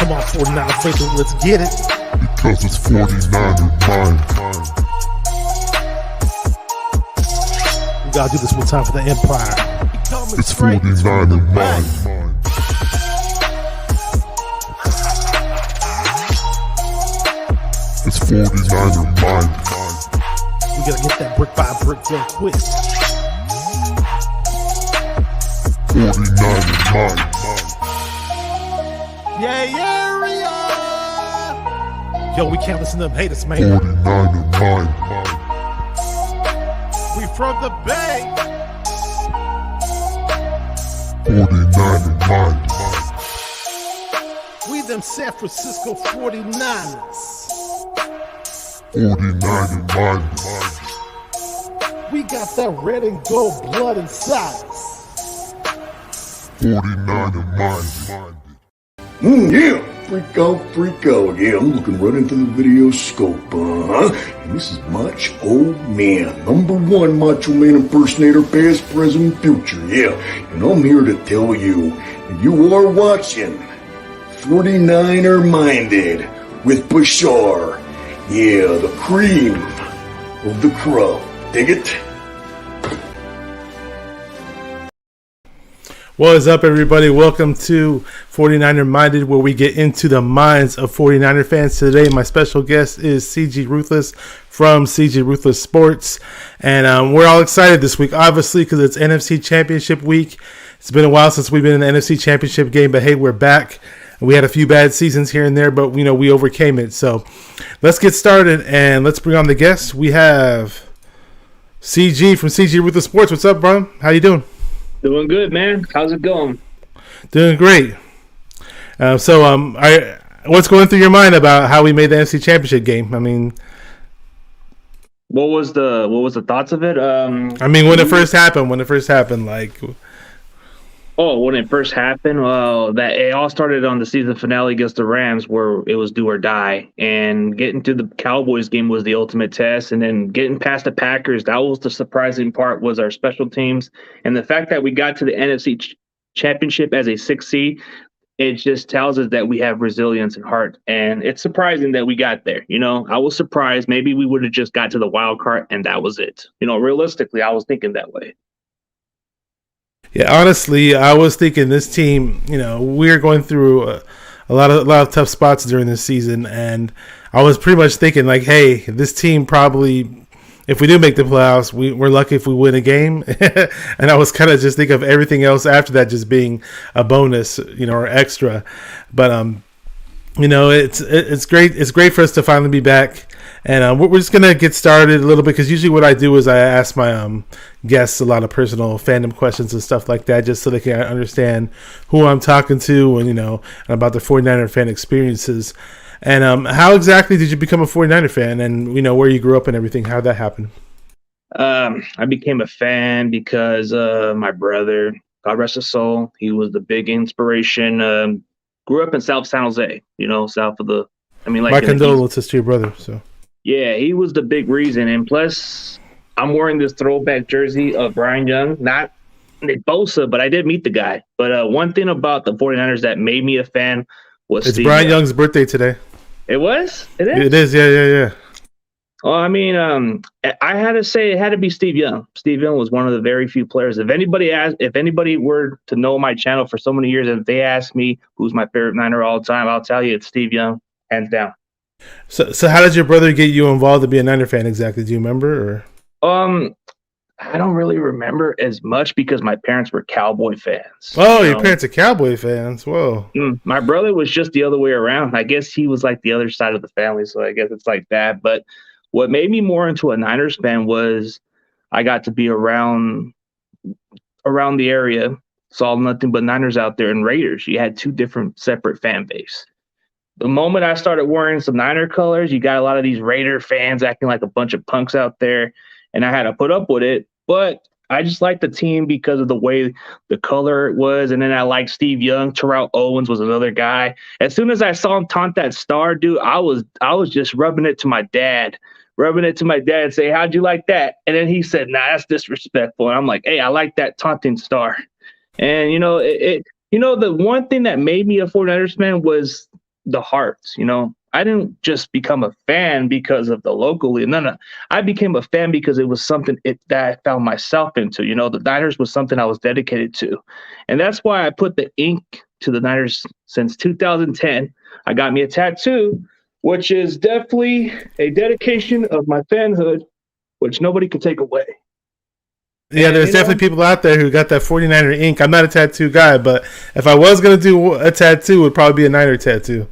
Come on, 49 faithful, let's get it. Because it's 49er mind. We gotta do this one time for the Empire. It's 49er mind. It's 49er mind. We gotta get that brick by brick real quick. 49er mind. Yeah, Yo, we can't listen to them haters, man. 49er mind. We from the Bay. 49er mind. We them San Francisco 49ers. 49er mind. We got that red and gold blood inside us. 49er mind. Yeah, freak out, yeah, I'm looking right into the video scope, and this is Macho Man, #1 Macho Man impersonator, past, present, future, yeah, and I'm here to tell you, you are watching 49er Minded with Bashar, yeah, the cream of the crop, dig it? What is up, everybody? Welcome to 49er Minded, where we get into the minds of 49er fans. Today, my special guest is CG Ruthless from CG Ruthless Sports. And we're all excited this week, obviously, because it's NFC Championship week. It's been a while since we've been in the NFC Championship game, but hey, we're back. We had a few bad seasons here and there, but we overcame it. So let's get started, and let's bring on the guests. We have CG from CG Ruthless Sports. What's up, bro? How you doing? Doing good, man. How's it going? Doing great. What's going through your mind about how we made the NFC Championship game? I mean, what was the thoughts of it? when it first happened, when it first happened, well, that it all started on the season finale against the Rams, where it was do or die, and getting to the Cowboys game was the ultimate test, and then getting past the Packers, that was the surprising part, was our special teams, and the fact that we got to the NFC Championship as a 6th seed. It just tells us that we have resilience and heart, and it's surprising that we got there. I was surprised. Maybe we would have just got to the wild card, and that was it. Realistically, I was thinking that way. Yeah, honestly, I was thinking this team, we're going through a lot of tough spots during this season, and I was pretty much thinking hey, this team probably, if we do make the playoffs, we're lucky if we win a game. And I was kind of just thinking of everything else after that just being a bonus, or extra. But it's great. It's great for us to finally be back. And we're just going to get started a little bit, because usually what I do is I ask my guests a lot of personal fandom questions and stuff like that, just so they can understand who I'm talking to and, and about the 49er fan experiences. And how exactly did you become a 49er fan, and, where you grew up and everything? How did that happen? I became a fan because my brother, God rest his soul, he was the big inspiration. Grew up in South San Jose, south of the, my condolences to your brother, so. Yeah, he was the big reason. And plus, I'm wearing this throwback jersey of Brian Young, not Nick Bosa, but I did meet the guy. But one thing about the 49ers that made me a fan was It's Brian Young's birthday today. It was? It is? It is, yeah. Well, I had to say it had to be Steve Young. Steve Young was one of the very few players. If anybody were to know my channel for so many years, and if they asked me who's my favorite Niner all the time, I'll tell you it's Steve Young, hands down. So how did your brother get you involved to be a Niner fan exactly? Do you remember? Or I don't really remember as much because my parents were Cowboy fans. Oh, your parents are Cowboy fans. Whoa. My brother was just the other way around. I guess he was like the other side of the family, so I guess it's like that. But what made me more into a Niners fan was I got to be around the area, saw nothing but Niners out there, and Raiders. You had two different separate fan base. The moment I started wearing some Niner colors, you got a lot of these Raider fans acting like a bunch of punks out there, and I had to put up with it. But I just liked the team because of the way the color it was, and then I liked Steve Young. Terrell Owens was another guy. As soon as I saw him taunt that star, dude, I was just rubbing it to my dad and say, "How'd you like that?" And then he said, "Nah, that's disrespectful." And I'm like, "Hey, I like that taunting star." And the one thing that made me a 49ers fan was the hearts. I didn't just become a fan because of the local league. No. I became a fan because it was something that I found myself into. The Niners was something I was dedicated to. And that's why I put the ink to the Niners since 2010. I got me a tattoo, which is definitely a dedication of my fanhood, which nobody can take away. Yeah, there's definitely people out there who got that 49er ink. I'm not a tattoo guy, but if I was going to do a tattoo, it would probably be a Niner tattoo.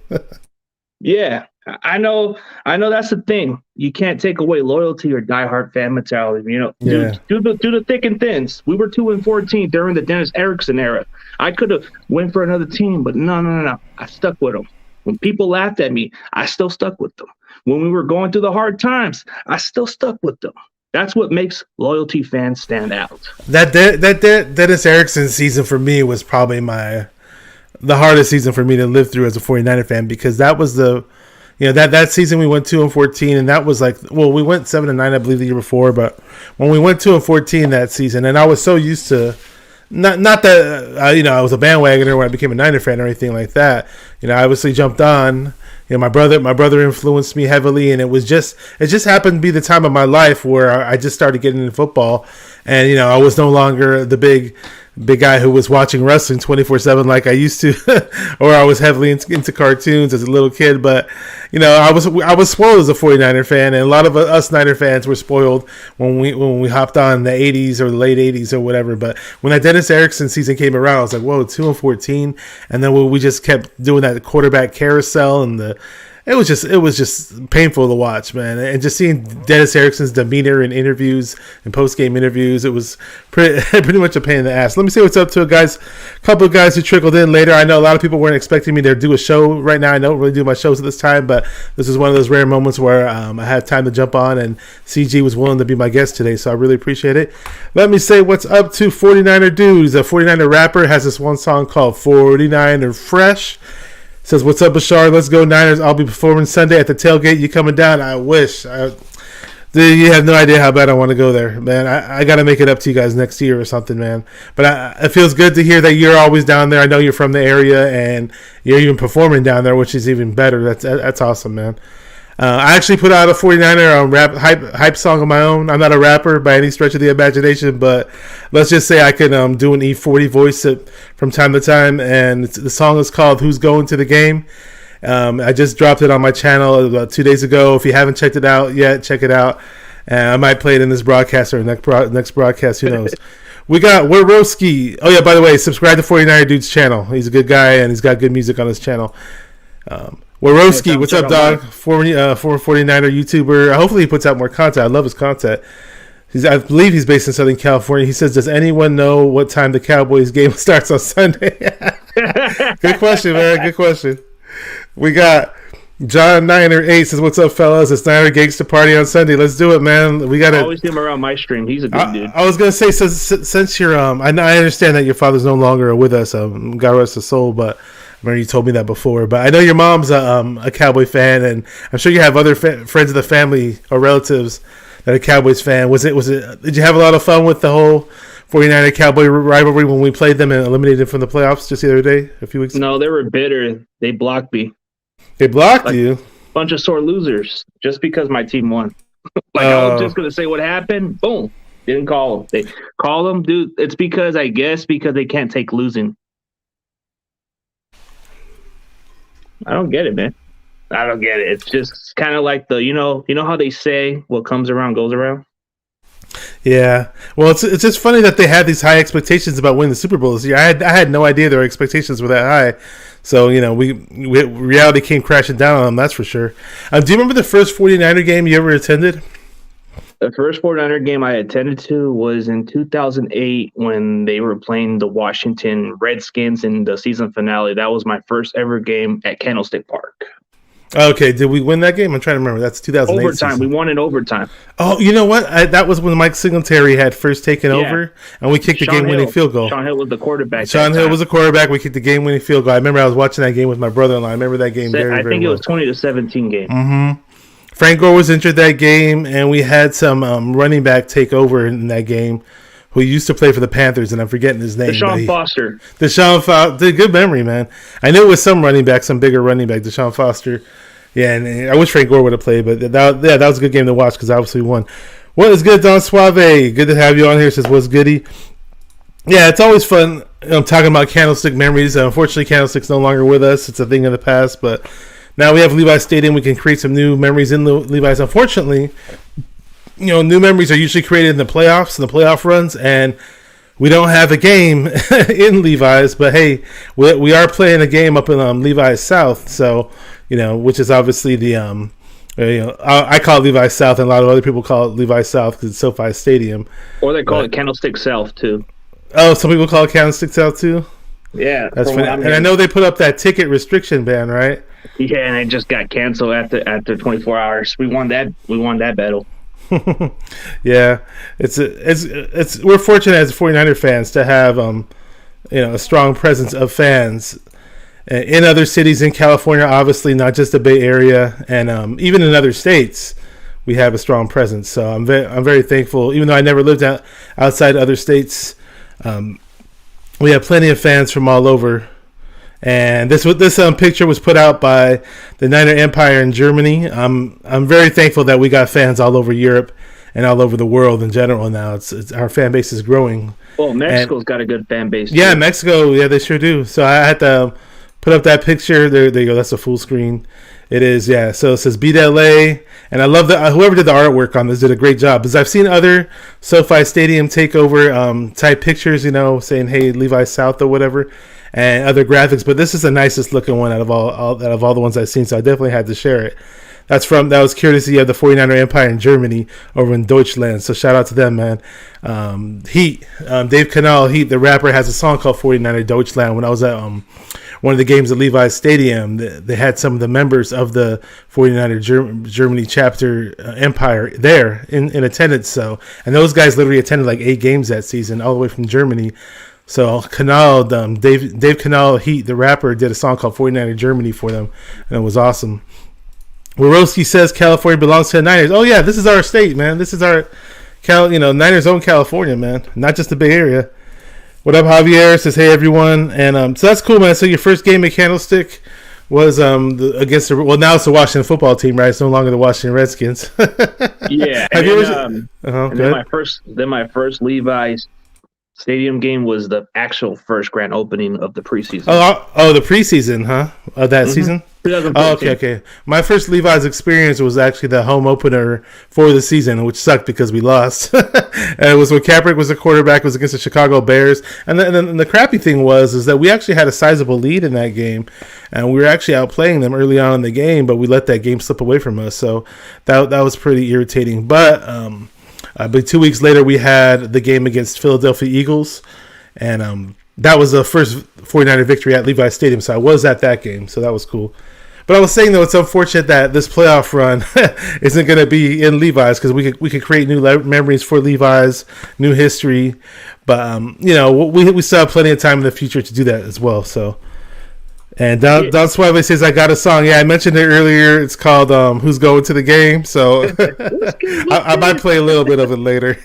Yeah, I know that's the thing. You can't take away loyalty or diehard fan mentality. Do the thick and thins. We were 2-14 during the Dennis Erickson era. I could have went for another team, but no. I stuck with them. When people laughed at me, I still stuck with them. When we were going through the hard times, I still stuck with them. That's what makes loyalty fans stand out. That Dennis Erickson season for me was probably the hardest season for me to live through as a 49er fan, because that was that season we went 2-14, and that was we went 7-9 I believe the year before, but when we went 2-14 that season, and I was so used to not that I was a bandwagoner when I became a Niner fan or anything like that. I obviously jumped on. My brother influenced me heavily, and it just happened to be the time of my life where I just started getting into football, and I was no longer the big guy who was watching wrestling 24/7 like I used to, or I was heavily into cartoons as a little kid. But I was spoiled as a 49er fan, and a lot of us Niner fans were spoiled when we hopped on the 80s or the late 80s or whatever. But when that Dennis Erickson season came around, I was like, whoa, 2-14, and then we just kept doing that quarterback carousel, and it was just painful to watch, man. And just seeing Dennis Erickson's demeanor in interviews and post-game interviews, it was pretty much a pain in the ass. Let me say what's up to a couple of guys who trickled in later. I know a lot of people weren't expecting me to do a show right now. I don't really do my shows at this time, but this is one of those rare moments where I had time to jump on, and CG was willing to be my guest today, so I really appreciate it. Let me say what's up to 49er Dudes. A 49er rapper has this one song called 49er Fresh. Says, what's up, Bashar? Let's go Niners. I'll be performing Sunday at the tailgate. You coming down? I wish. Dude, you have no idea how bad I want to go there, man. I got to make it up to you guys next year or something, man. But it feels good to hear that you're always down there. I know you're from the area, and you're even performing down there, which is even better. That's awesome, man. I actually put out a 49er rap hype song of my own. I'm not a rapper by any stretch of the imagination, but let's just say I can do an E40 voice from time to time, and the song is called Who's Going to the Game. I just dropped it on my channel about 2 days ago. If you haven't checked it out yet, check it out. I might play it in this broadcast or next broadcast, who knows. We got Werowski. Oh yeah, by the way, subscribe to 49er Dude's channel. He's a good guy, and he's got good music on his channel. Warowski, what's up, dog? Former 49er YouTuber. Hopefully he puts out more content. I love his content. I believe he's based in Southern California. He says, does anyone know what time the Cowboys game starts on Sunday? Good question, man. Good question. We got John Niner 8 says, what's up, fellas? It's Niner Gangsta Party on Sunday. Let's do it, man. We got to always see him around my stream. He's a good dude. I was going to say, since you're, I understand that your father's no longer with us. God rest his soul, but I remember you told me that before, but I know your mom's a Cowboy fan, and I'm sure you have other friends of the family or relatives that are Cowboys fan. Did you have a lot of fun with the whole 49er Cowboy rivalry when we played them and eliminated them from the playoffs just the other day, a few weeks ago? No, they were bitter. They blocked me. They blocked you? Bunch of sore losers just because my team won. I was just going to say what happened. Boom. Didn't call them. They call them, dude. It's because they can't take losing. I don't get it, man. I don't get it. It's just kind of like you know how they say what comes around goes around? Yeah. Well, it's just funny that they had these high expectations about winning the Super Bowl this year. I had no idea their expectations were that high. So, reality came crashing down on them, that's for sure. Do you remember the first 49er game you ever attended? The first 49er game I attended to was in 2008 when they were playing the Washington Redskins in the season finale. That was my first ever game at Candlestick Park. Okay, did we win that game? I'm trying to remember. That's 2008 overtime. Season. We won in overtime. Oh, you know what? That was when Mike Singletary had first taken over, and we kicked the game-winning field goal. Shaun Hill was the quarterback. Shaun Hill was the quarterback. We kicked the game-winning field goal. I remember I was watching that game with my brother-in-law. I remember that game very, very well. I think it was 20-17 game. Mm-hmm. Frank Gore was injured that game, and we had some running back take over in that game. who used to play for the Panthers, and I'm forgetting his name. Deshaun Foster. Deshaun Foster. Good memory, man. I knew it was some running back, some bigger running back, Deshaun Foster. Yeah, and I wish Frank Gore would have played, but that was a good game to watch because obviously we won. What is good, Don Suave? Good to have you on here. Says, what's goody? Yeah, it's always fun talking about Candlestick memories. Unfortunately, Candlestick's no longer with us. It's a thing of the past, but now we have Levi's Stadium. We can create some new memories in the Levi's. Unfortunately, new memories are usually created in the playoffs and the playoff runs, and we don't have a game in Levi's. But hey, we are playing a game up in Levi's South, so which is obviously the I call it Levi's South, and a lot of other people call it Levi's South because it's SoFi Stadium. Or they call it Candlestick South too. Oh, some people call it Candlestick South too. Yeah, that's funny. And I know they put up that ticket restriction ban, right? Yeah, and it just got canceled after 24 hours. We won that battle. Yeah, it's we're fortunate as 49er fans to have a strong presence of fans in other cities in California, obviously not just the Bay Area, and even in other states, we have a strong presence. So I'm very thankful. Even though I never lived outside other states, we have plenty of fans from all over. And this picture was put out by the Niner Empire in Germany. I'm very thankful that we got fans all over Europe and all over the world in general now. It's our fan base is growing. Well, Mexico's got a good fan base too. Yeah, Mexico, yeah, they sure do. So I had to put up that picture. There you go. That's a full screen. It is, yeah. So it says Beat LA. And I love that whoever did the artwork on this did a great job. Because I've seen other SoFi Stadium takeover type pictures, saying, hey, Levi's South or whatever, and other graphics. But this is the nicest looking one out of all the ones I've seen. So I definitely had to share it. That was courtesy of the 49er Empire in Germany over in Deutschland. So shout out to them, man. Heat, Dave Canal, Heat, the rapper, has a song called 49er Deutschland. When I was at one of the games at Levi's Stadium, they had some of the members of the 49er Germany chapter Empire there in attendance. And those guys literally attended like 8 games that season, all the way from Germany. So Canal, Dave Canal, Heat, the rapper, did a song called 49er Germany for them, and it was awesome. Warowski says California belongs to the Niners. Oh yeah, this is our state, man. This is our Niners own California, man. Not just the Bay Area. What up, Javier? Says, hey, everyone. And so that's cool, man. So your first game at Candlestick was now it's the Washington football team, right? It's no longer the Washington Redskins. Yeah. Have you ever? Then my first Levi's Stadium game was the actual first grand opening of the preseason. Oh, the preseason, huh? Of that season? Oh, okay. My first Levi's experience was actually the home opener for the season, which sucked because we lost. And it was when Kaepernick was the quarterback. It was against the Chicago Bears. And then the crappy thing is that we actually had a sizable lead in that game, and we were actually outplaying them early on in the game, but we let that game slip away from us. So that was pretty irritating. But 2 weeks later, we had the game against Philadelphia Eagles, and that was the first 49er victory at Levi's Stadium. So I was at that game, so that was cool. But I was saying, though, it's unfortunate that this playoff run isn't going to be in Levi's because we could create new memories for Levi's, new history. But, we still have plenty of time in the future to do that as well. So, and Don Suave says, I got a song. Yeah, I mentioned it earlier. It's called Who's Going to the Game? So I might play a little bit of it later.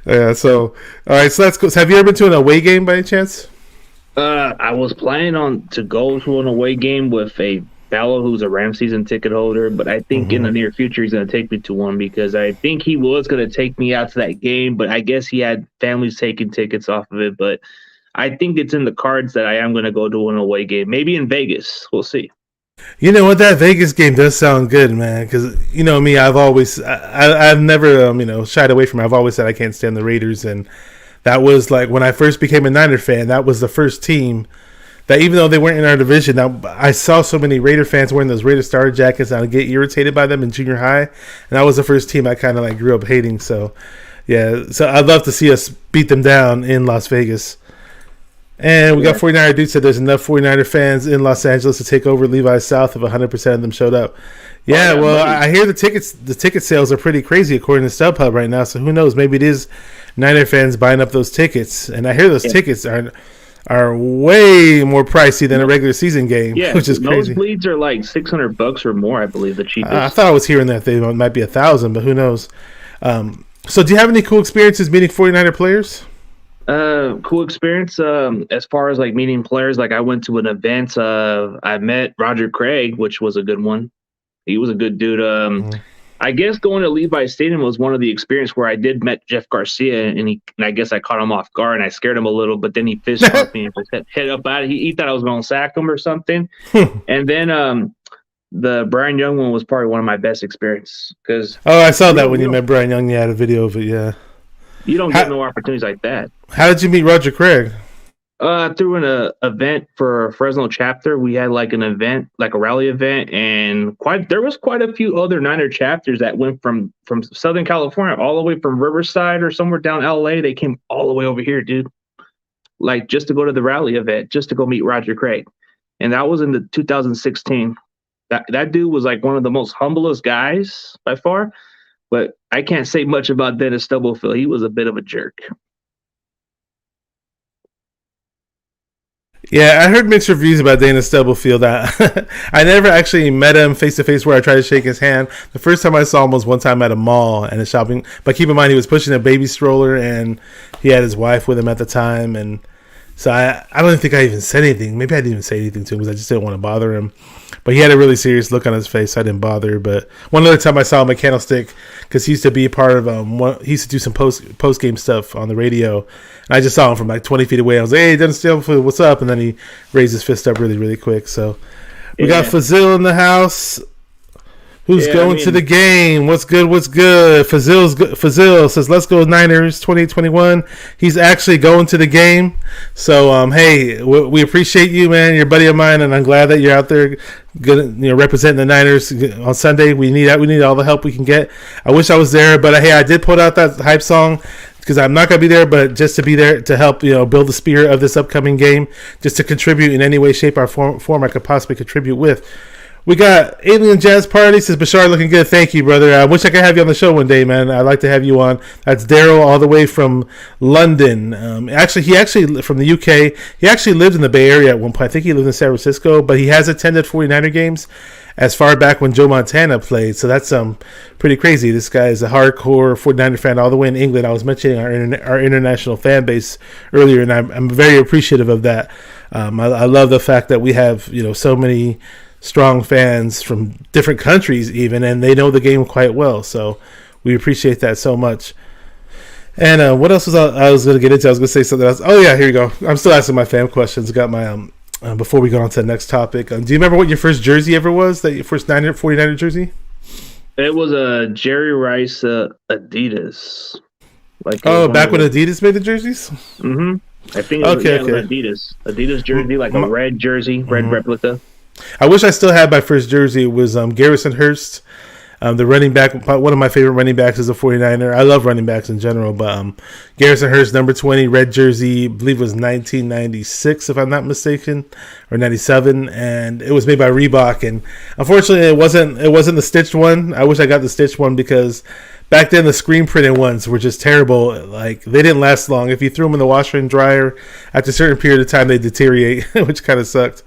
Yeah, so, all right, so let's go. So have you ever been to an away game by any chance? I was planning to go to an away game with a fellow who's a Ram season ticket holder, but I think in the near future he's going to take me to one because I think he was going to take me out to that game, but I guess he had families taking tickets off of it. But I think it's in the cards that I am going to go to an away game, maybe in Vegas. We'll see. You know what? That Vegas game does sound good, man. Because me, I've never shied away from it. I've always said I can't stand the Raiders, and that was like when I first became a Niner fan. That was the first team that, even though they weren't in our division, I saw so many Raider fans wearing those Raider Star jackets, and I'd get irritated by them in junior high. And that was the first team I kind of grew up hating. So, yeah. So I'd love to see us beat them down in Las Vegas. And we got 49er dude said there's enough 49er fans in Los Angeles to take over Levi's South if 100% of them showed up. Yeah, well, I hear the ticket sales are pretty crazy according to StubHub right now. So who knows? Maybe it is Niner fans buying up those tickets. And I hear those tickets are way more pricey than a regular season game, which is crazy. Nosebleeds are like $600 or more, I believe, the cheapest. I thought I was hearing that they might be $1,000, but who knows? So, do you have any cool experiences meeting 49er players? Cool experience. As far as like meeting players, like I went to an event. I met Roger Craig, which was a good one. He was a good dude. I guess going to Levi Stadium was one of the experience where I did met Jeff Garcia, and I guess I caught him off guard and I scared him a little, but then he fist bumped me and just hit up out. He thought I was going to sack him or something. And then the Brian Young one was probably one of my best experiences because I saw that when you met Brian Young. You had a video of it. Yeah, you don't get no opportunities like that. How did you meet Roger Craig? Through an event for Fresno chapter. We had like an event, like a rally event, and there was quite a few other Niner chapters that went from Southern California all the way from Riverside or somewhere down LA. They came all the way over here, dude. Like just to go to the rally event, just to go meet Roger Craig. And that was in the 2016. That dude was like one of the most humblest guys by far, but I can't say much about Dennis Stubblefield. He was a bit of a jerk. Yeah, I heard mixed reviews about Dana Stubblefield. I never actually met him face to face where I tried to shake his hand. The first time I saw him was one time at a mall and a shopping. But keep in mind, he was pushing a baby stroller and he had his wife with him at the time. And so I don't think I even said anything. Maybe I didn't even say anything to him because I just didn't want to bother him. But he had a really serious look on his face, so I didn't bother. But one other time I saw him at Candlestick because he used to be a part of he used to do some post game stuff on the radio. And I just saw him from like 20 feet away. I was like, "Hey, Dennis Stubblefield, what's up?" And then he raised his fist up really, really quick. So we got Fazil in the house. Who's going to the game? What's good? What's good? Fazil says, "Let's go Niners 2021." He's actually going to the game. So, hey, we appreciate you, man. You're a buddy of mine, and I'm glad that you're out there, representing the Niners on Sunday. We need all the help we can get. I wish I was there, but hey, I did put out that hype song because I'm not going to be there, but just to be there to help, build the spirit of this upcoming game, just to contribute in any way, shape, or form I could possibly contribute with. We got Alien Jazz Party. Says Bashar, looking good. Thank you, brother. I wish I could have you on the show one day, man. I'd like to have you on. That's Daryl, all the way from London. He actually from the UK. He actually lived in the Bay Area at one point. I think he lived in San Francisco, but he has attended 49er games as far back when Joe Montana played. So that's pretty crazy. This guy is a hardcore 49er fan all the way in England. I was mentioning our international fan base earlier, and I'm very appreciative of that. I love the fact that we have so many strong fans from different countries even, and they know the game quite well, so we appreciate that so much. And what else was I was going to get into? I was going to say something else. Oh yeah, here you go. I'm still asking my fan questions. Got my before we go on to the next topic. Do you remember what your first jersey ever was? That your first 49er jersey? It was a Jerry Rice Adidas. Back when Adidas made the jerseys? Mm-hmm. I think it was Adidas jersey, like a red jersey, red replica. I wish I still had my first jersey. It was Garrison Hurst, the running back. One of my favorite running backs is a 49er. I love running backs in general, but Garrison Hurst, number 20, red jersey, I believe it was 1996, if I'm not mistaken, or 97, and it was made by Reebok. And unfortunately, it wasn't the stitched one. I wish I got the stitched one because back then the screen printed ones were just terrible. Like, they didn't last long. If you threw them in the washer and dryer, after a certain period of time, they deteriorate, which kind of sucked.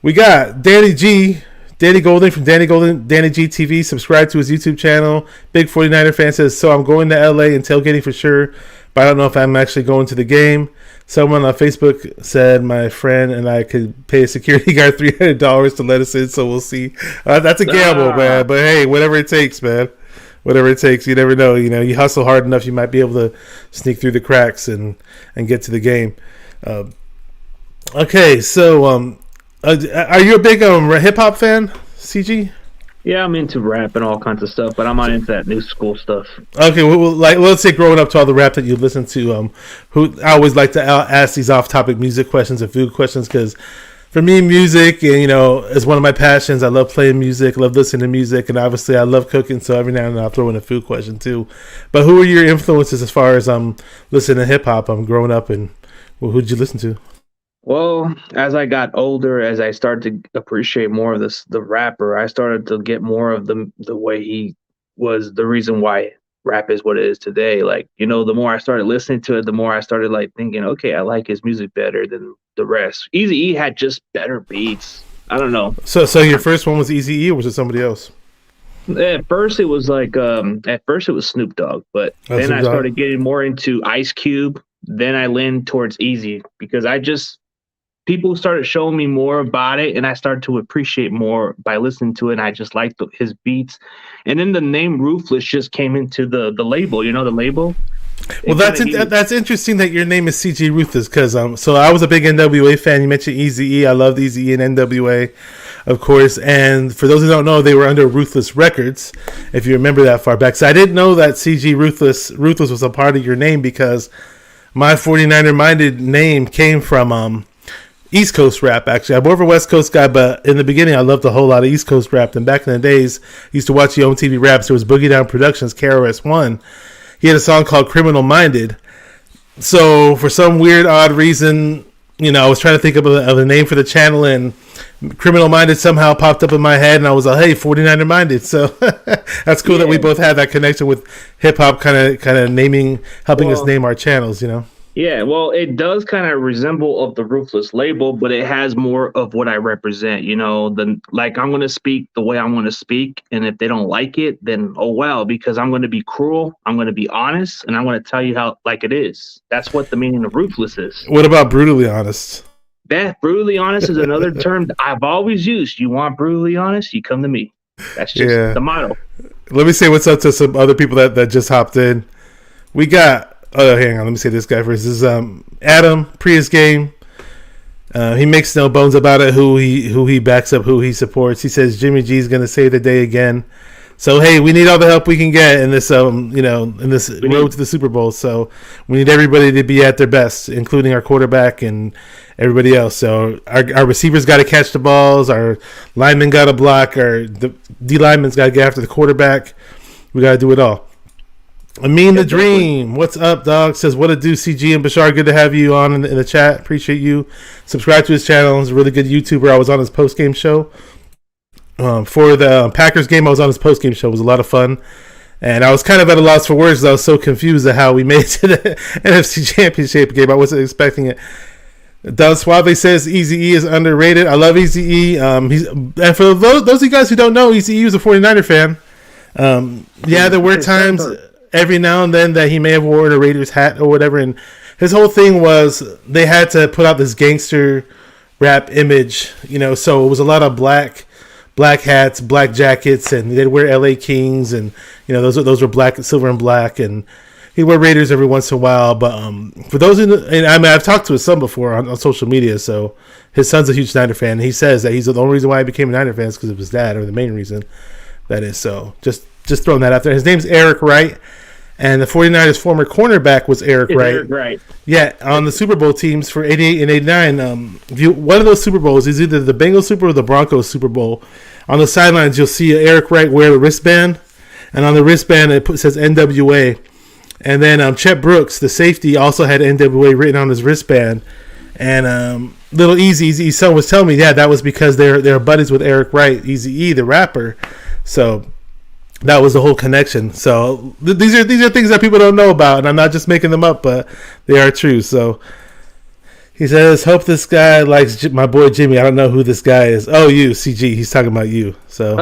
We got Danny Golden from Danny G TV. Subscribe to his YouTube channel. Big 49er fan says, so I'm going to LA and tailgating for sure, but I don't know if I'm actually going to the game. Someone on Facebook said my friend and I could pay a security guard $300 to let us in, so we'll see. That's a gamble, man. But hey, whatever it takes, man. Whatever it takes. You never know. You hustle hard enough, you might be able to sneak through the cracks and get to the game. Okay, so are you a big hip hop fan, CG? Yeah, I'm into rap and all kinds of stuff, but I'm not into that new school stuff. Okay, well, let's say growing up to all the rap that you listen to, who I always like to ask these off-topic music questions and food questions, because for me, music, is one of my passions. I love playing music, love listening to music, and obviously I love cooking, so every now and then I'll throw in a food question too. But who are your influences as far as listening to hip-hop? I'm growing up, and who'd you listen to? Well, as I got older, as I started to appreciate more of the rapper, I started to get more of the way he was the reason why rap is what it is today. Like, the more I started listening to it, the more I started thinking, okay, I like his music better than the rest. Eazy-E had just better beats. I don't know. So your first one was Eazy-E, or was it somebody else? At first it was like at first it was Snoop Dogg, but then Snoop I Dogg. started getting more into Ice Cube. Then I leaned towards Easy because people started showing me more about it, and I started to appreciate more by listening to it. And I just liked his beats, and then the name Ruthless just came into the label. You know the label. Well, that's interesting that your name is CG Ruthless because so I was a big NWA fan. You mentioned Eazy-E. I loved Eazy-E and NWA, of course. And for those who don't know, they were under Ruthless Records, if you remember that far back. So I didn't know that CG Ruthless was a part of your name because my 49er minded name came from East Coast rap. Actually, I'm more of a West Coast guy, but in the beginning, I loved a whole lot of East Coast rap. And back in the days, I used to watch the OMTV raps. There was Boogie Down Productions, KRS-One. He had a song called Criminal Minded. So for some weird, odd reason, I was trying to think of a name for the channel, and Criminal Minded somehow popped up in my head, and I was like, hey, 49er Minded. So that's cool that we both had that connection with hip-hop kind of naming, helping us name our channels, Yeah, well, it does kind of resemble of the Ruthless label, but it has more of what I represent. I'm going to speak the way I'm going to speak, and if they don't like it, then oh well, because I'm going to be cruel, I'm going to be honest, and I'm going to tell you how like it is. That's what the meaning of Ruthless is. What about brutally honest? That brutally honest is another term I've always used. You want brutally honest, you come to me. That's just the motto. Let me say what's up to some other people that just hopped in. We got. Oh, hang on. Let me say this guy first. This is Adam Prius Game. He makes no bones about it. Who he backs up, who he supports. He says Jimmy G's going to save the day again. So hey, we need all the help we can get in this in this road to the Super Bowl. So we need everybody to be at their best, including our quarterback and everybody else. So our receivers got to catch the balls. Our linemen got to block. Our D linemen's got to get after the quarterback. We got to do it all. Amin the Dream, what's up, dog? Says, what to do, CG and Bashar? Good to have you on in the chat. Appreciate you. Subscribe to his channel. He's a really good YouTuber. I was on his post-game show. For the Packers game, I was on his post-game show. It was a lot of fun. And I was kind of at a loss for words. I was so confused at how we made it to the NFC Championship game. I wasn't expecting it. Don Suave says Eazy-E is underrated. I love Eazy-E. And for those of you guys who don't know, Eazy-E was a 49er fan. There were times every now and then that he may have worn a Raiders hat or whatever, and his whole thing was they had to put out this gangster rap image, so it was a lot of black hats, black jackets, and they'd wear LA Kings, and those were black, silver and black, and he'd wear Raiders every once in a while. But for those I've talked to his son before on social media, so his son's a huge Niner fan, and he says that he's the only reason why he became a Niner fan is because of his dad, or the main reason that is. So just throwing that out there. His name's Eric Wright. And the 49ers' former cornerback was Eric Wright. Eric Wright. Yeah, on the Super Bowl teams for 88 and 89. One of those Super Bowls is either the Bengals Super Bowl or the Broncos Super Bowl. On the sidelines, you'll see Eric Wright wear the wristband. And on the wristband, it says NWA. And then Chet Brooks, the safety, also had NWA written on his wristband. And Little Eazy's son was telling me, that was because they're buddies with Eric Wright, Eazy-E, the rapper. So that was the whole connection. So these are things that people don't know about, and I'm not just making them up, but they are true. So he says, "Hope this guy likes my boy Jimmy." I don't know who this guy is. Oh, you, CG. He's talking about you. So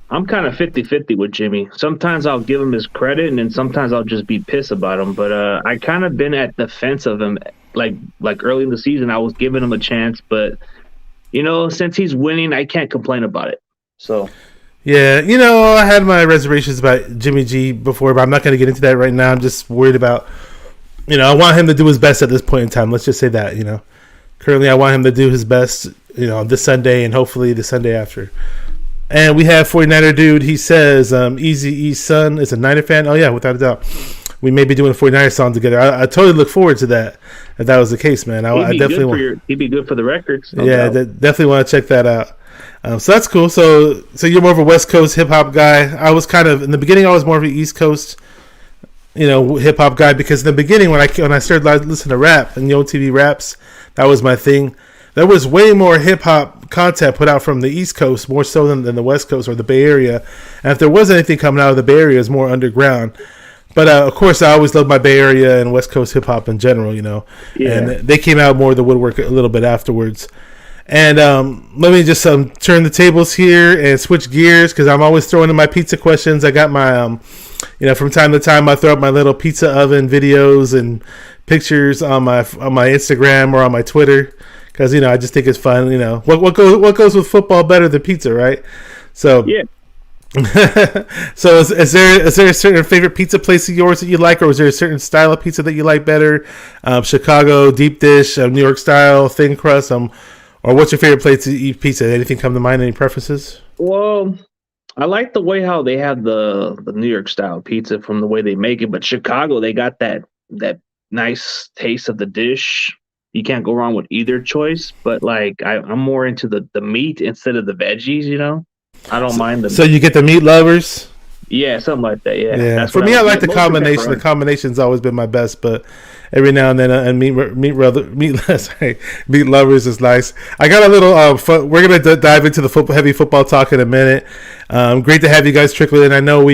I'm kind of 50-50 with Jimmy. Sometimes I'll give him his credit, and then sometimes I'll just be pissed about him. But I kind of been at the fence of him. Like early in the season, I was giving him a chance, but since he's winning, I can't complain about it. So. Yeah, I had my reservations about Jimmy G before, but I'm not going to get into that right now. I'm just worried about, I want him to do his best at this point in time. Let's just say that, Currently, I want him to do his best, this Sunday and hopefully the Sunday after. And we have 49er Dude. He says Eazy-E's son is a Niner fan. Oh, yeah, without a doubt. We may be doing a 49er song together. I totally look forward to that, if that was the case, man. I definitely want. He'd be good for the records. Definitely want to check that out. So that's cool. So you're more of a West Coast hip hop guy. I was kind of in the beginning. I was more of an East Coast, hip hop guy, because in the beginning when I started listening to rap and TV raps, that was my thing. There was way more hip hop content put out from the East Coast, more so than the West Coast or the Bay Area. And if there was anything coming out of the Bay Area, it was more underground. But of course, I always loved my Bay Area and West Coast hip hop in general. Yeah. And they came out more of the woodwork a little bit afterwards. And let me just turn the tables here and switch gears because I'm always throwing in my pizza questions. I got my, from time to time I throw up my little pizza oven videos and pictures on my Instagram or on my Twitter because I just think it's fun. What goes with football better than pizza, right? So yeah. So is there a certain favorite pizza place of yours that you like, or is there a certain style of pizza that you like better? Chicago deep dish, New York style, thin crust, or what's your favorite place to eat pizza? Anything come to mind? Any preferences? Well, I like the way how they have the New York style pizza from the way they make it, but Chicago, they got that nice taste of the dish. You can't go wrong with either choice, but like I'm more into the meat instead of the veggies, I don't mind them. So you get the meat lovers? Yeah, something like that. Yeah. That's for me, I like the combination. The combination's always been my best, but every now and then, meat lovers is nice. I got a little. We're gonna dive into the heavy football talk in a minute. Great to have you guys trickle in. I know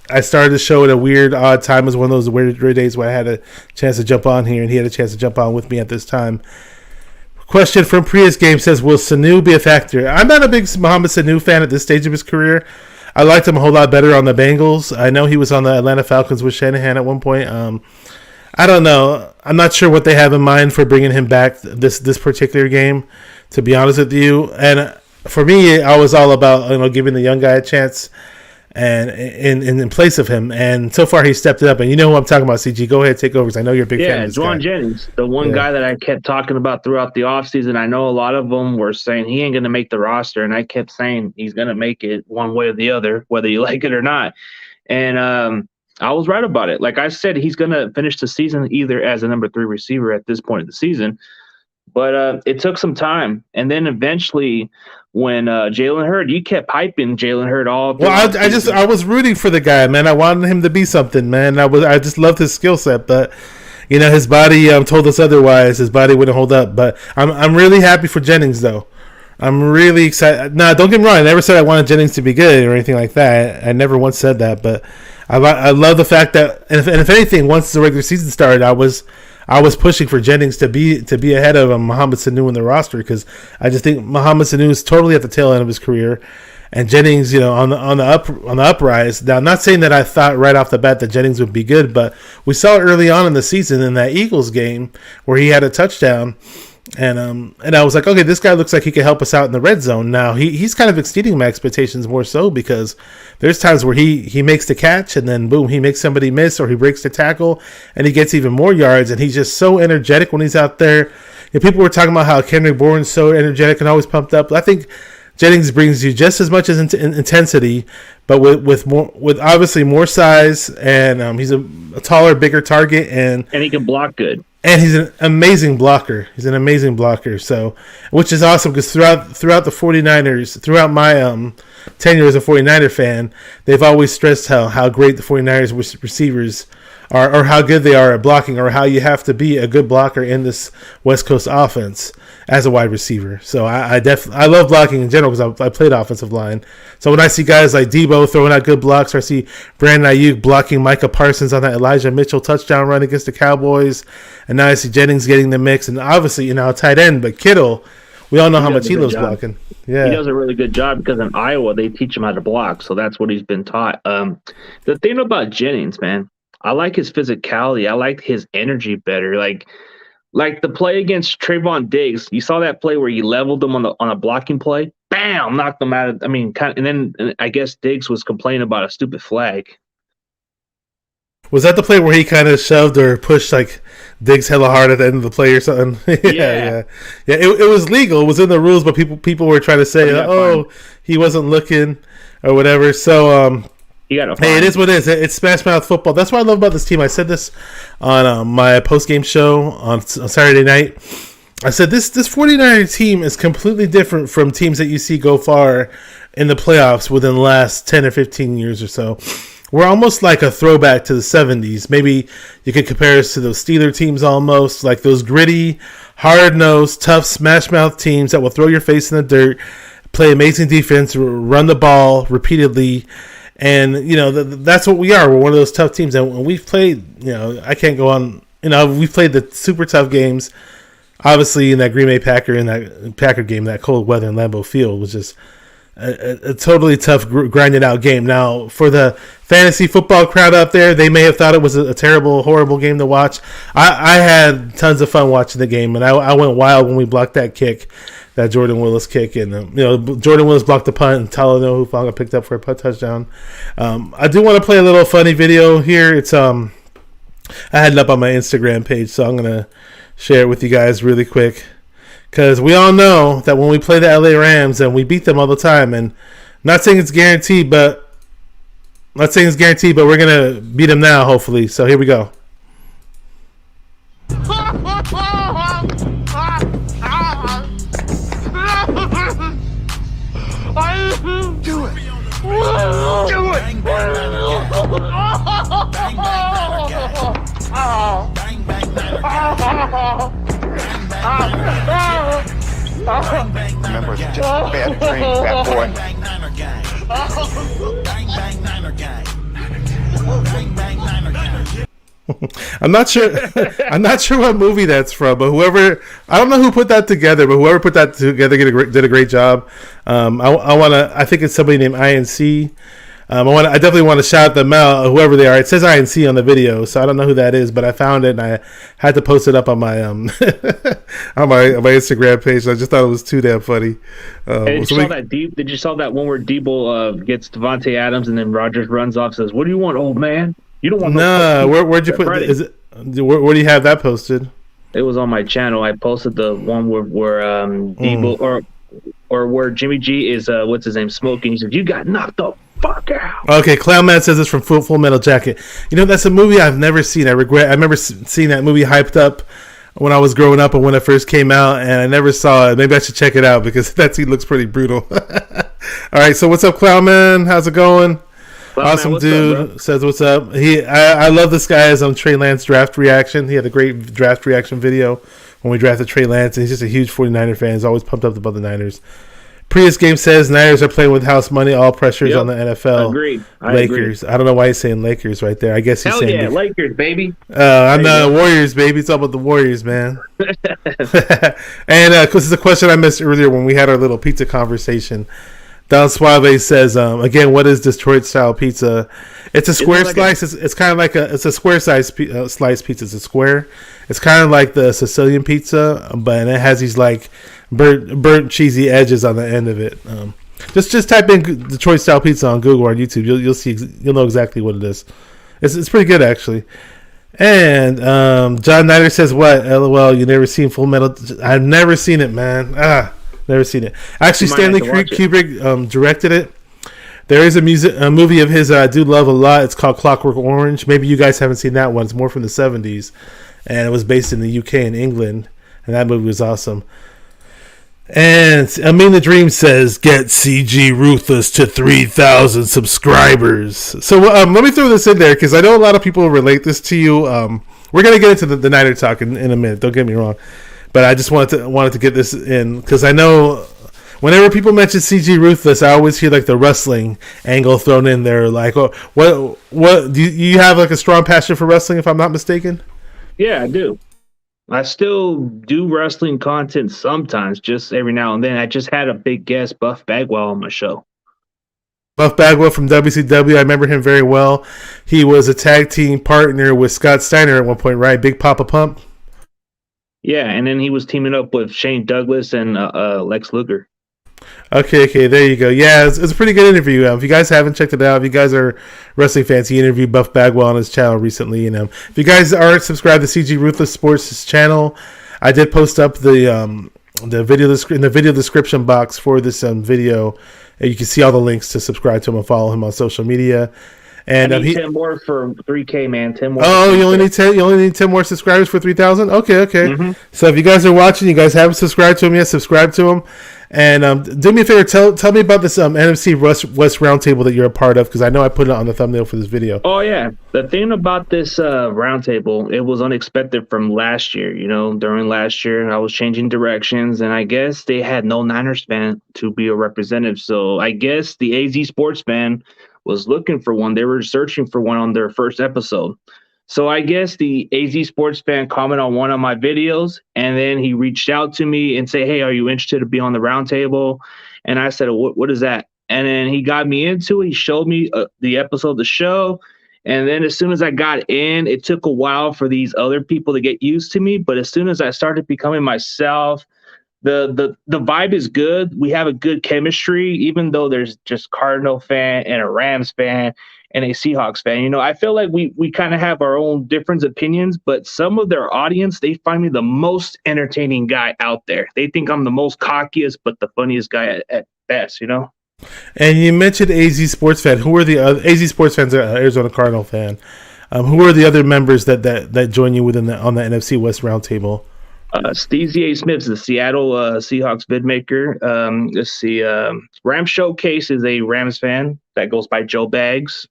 I started the show at a weird, odd time. It was one of those weird days where I had a chance to jump on here, and he had a chance to jump on with me at this time. Question from Prius Game says, will Sanu be a factor? I'm not a big Mohamed Sanu fan at this stage of his career. I liked him a whole lot better on the Bengals. I know he was on the Atlanta Falcons with Shanahan at one point. I don't know. I'm not sure what they have in mind for bringing him back this particular game, to be honest with you. And for me, I was all about giving the young guy a chance and in place of him. And so far, he stepped it up. And you know who I'm talking about, CG. Go ahead, take over, because I know you're a big fan of this guy. Jennings, the one guy that I kept talking about throughout the offseason. I know a lot of them were saying he ain't going to make the roster, and I kept saying he's going to make it one way or the other, whether you like it or not. And I was right about it. Like I said, he's going to finish the season either as a number 3 receiver at this point of the season. But it took some time. And then eventually when Jalen Hurd, you kept hyping Jalen Hurd all. Well, I was rooting for the guy, man. I wanted him to be something, man. I just loved his skill set, but his body told us otherwise. His body wouldn't hold up. But I'm really happy for Jennings, though. I'm really excited. No, don't get me wrong. I never said I wanted Jennings to be good or anything like that. I never once said that. But I love the fact that, and if anything, once the regular season started, I was pushing for Jennings to be ahead of Mohamed Sanu in the roster, because I just think Mohamed Sanu is totally at the tail end of his career, and Jennings, on the uprise. Now, I'm not saying that I thought right off the bat that Jennings would be good, but we saw it early on in the season in that Eagles game where he had a touchdown, and I was like, okay, this guy looks like he could help us out in the red zone. Now he's kind of exceeding my expectations more so, because there's times where he makes the catch and then boom, he makes somebody miss, or he breaks the tackle and he gets even more yards, and he's just so energetic when he's out there. People were talking about how Kendrick Bourne's so energetic and always pumped up. I think Jennings brings you just as much as intensity, but with obviously more size, and he's a taller, bigger target, and he can block good. And he's an amazing blocker. So, which is awesome, because throughout the 49ers, throughout my tenure as a 49er fan, they've always stressed how great the 49ers receivers are, or how good they are at blocking, or how you have to be a good blocker in this West Coast offense as a wide receiver. So I love blocking in general, because I played offensive line. So when I see guys like Debo throwing out good blocks, or I see Brandon Ayuk blocking Micah Parsons on that Elijah Mitchell touchdown run against the Cowboys, and now I see Jennings getting the mix, and obviously tight end, but Kittle, we all know how much he loves blocking. Yeah, he does a really good job, because in Iowa they teach him how to block, so that's what he's been taught. The thing about Jennings, man, I like his physicality. I like his energy better. Like the play against Trayvon Diggs, you saw that play where he leveled him on a blocking play. Bam, knocked him out. And then I guess Diggs was complaining about a stupid flag. Was that the play where he kind of shoved or pushed like Diggs hella hard at the end of the play or something? Yeah. It was legal. It was in the rules, but people were trying to say, he wasn't looking or whatever. So, hey, it is what it is. It's Smash Mouth football. That's what I love about this team. I said this on my post-game show on Saturday night. I said this 49er team is completely different from teams that you see go far in the playoffs within the last 10 or 15 years or so. We're almost like a throwback to the 70s. Maybe you could compare us to those Steeler teams almost, like those gritty, hard-nosed, tough, smash-mouth teams that will throw your face in the dirt, play amazing defense, run the ball repeatedly. And, that's what we are. We're one of those tough teams. And when we've played, I can't go on, we've played the super tough games obviously in that Green Bay Packer game, that cold weather in Lambeau Field was just a totally tough, grinded out game. Now, for the fantasy football crowd out there, they may have thought it was a terrible, horrible game to watch. I had tons of fun watching the game, and I went wild when we blocked that kick, that Jordan Willis kick, and Jordan Willis blocked the punt, and Talanoa Hufanga picked up for a punt touchdown. I do want to play a little funny video here. It's I had it up on my Instagram page, so I'm gonna share it with you guys really quick. Because we all know that when we play the LA Rams and we beat them all the time, and not saying it's guaranteed, but we're gonna beat them now, hopefully. So here we go. Do it. Do it. Remember, it's just a bad dream, fat boy. I'm not sure what movie that's from, but I don't know who put that together, but whoever put that together did a great job. I think it's somebody named INC. I definitely want to shout them out, whoever they are. It says INC on the video, so I don't know who that is, but I found it and I had to post it up on my on my Instagram page. I just thought it was too damn funny. Did you saw that one where Debo gets Devontae Adams and then Rodgers runs off and says, "What do you want, old man? You don't want no." Where'd you put? Where do you have that posted? It was on my channel. I posted the one where Debo or where Jimmy G is what's his name smoking. He says, "You got knocked the fuck out." Okay, Clown Man says this from Full Metal Jacket. That's a movie I've never seen. I remember seeing that movie hyped up when I was growing up and when it first came out, and I never saw it. Maybe I should check it out because that scene looks pretty brutal. All right, so what's up, Clown Man? How's it going? Clown awesome Man, dude up, says what's up. I love this guy's Trey Lance draft reaction. He had a great draft reaction video when we drafted Trey Lance, and he's just a huge 49er fan. He's always pumped up about the Niners. Prius Game says Niners are playing with house money. All pressures on the NFL. Agreed. Lakers. I don't know why he's saying Lakers right there. I guess he's saying Lakers, baby. I'm the Warriors, baby. It's all about the Warriors, man. And this is a question I missed earlier when we had our little pizza conversation. Don Suave says, again, what is Detroit style pizza? It's a square slice. It's kind of like it's a square size slice pizza. It's a square. It's kind of like the Sicilian pizza, but it has these like burnt cheesy edges on the end of it. Just type in Detroit style pizza on Google or on YouTube. You'll know exactly what it is. It's pretty good actually. And John Nider says, "What? LOL, you never seen Full Metal? I've never seen it, man. Never seen it. Actually, Stanley Kubrick directed it. There is a movie of his I do love a lot. It's called Clockwork Orange. Maybe you guys haven't seen that one. It's more from the 70s. And it was based in the UK and England. And that movie was awesome. And the Dream says, get CG Ruthless to 3,000 subscribers. So let me throw this in there because I know a lot of people relate this to you. We're going to get into the Niner talk in a minute. Don't get me wrong. But I just wanted to get this in because I know whenever people mention CG Ruthless, I always hear like the wrestling angle thrown in there. Like, what do you have like a strong passion for wrestling? If I'm not mistaken. Yeah, I do. I still do wrestling content sometimes, just every now and then. I just had a big guest, Buff Bagwell, on my show. Buff Bagwell from WCW. I remember him very well. He was a tag team partner with Scott Steiner at one point, right? Big Papa Pump. Yeah, and then he was teaming up with Shane Douglas and Lex Luger. Okay, there you go. Yeah, it's a pretty good interview. If you guys haven't checked it out, if you guys are wrestling fans, he interviewed Buff Bagwell on his channel recently. If you guys aren't subscribed to CG Ruthless Sports' channel, I did post up the video description box for this video. And you can see all the links to subscribe to him and follow him on social media. And I need 10 more for 3K, man. 10 more. Oh, you only need 10. You only need 10 more subscribers for 3,000. Okay. Mm-hmm. So if you guys are watching, you guys haven't subscribed to him yet, subscribe to him. And do me a favor, tell me about this NFC West Roundtable that you're a part of, because I know I put it on the thumbnail for this video. Oh yeah, the thing about this roundtable, it was unexpected from last year. During last year, I was changing directions, and I guess they had no Niners fan to be a representative. So I guess the AZ Sports fan was looking for one. They were searching for one on their first episode. So I guess the AZ Sports fan commented on one of my videos, and then he reached out to me and say, "Hey, are you interested to be on the roundtable?" And I said, what is that?" And then he got me into it. He showed me the episode of the show. And then as soon as I got in, it took a while for these other people to get used to me. But as soon as I started becoming myself, the vibe is good. We have a good chemistry, even though there's just Cardinal fan and a Rams fan and a Seahawks fan. You know, I feel like we kind of have our own different opinions, but some of their audience, they find me the most entertaining guy out there. They think I'm the most cockiest, but the funniest guy at best, you know? And you mentioned AZ Sports fan. Who are the other AZ Sports fans? Arizona Cardinal fan. Who are the other members that join you on the NFC West roundtable? Stevie A. Smith's the Seattle Seahawks vidmaker. Let's see. Rams Showcase is a Rams fan that goes by Joe Baggs.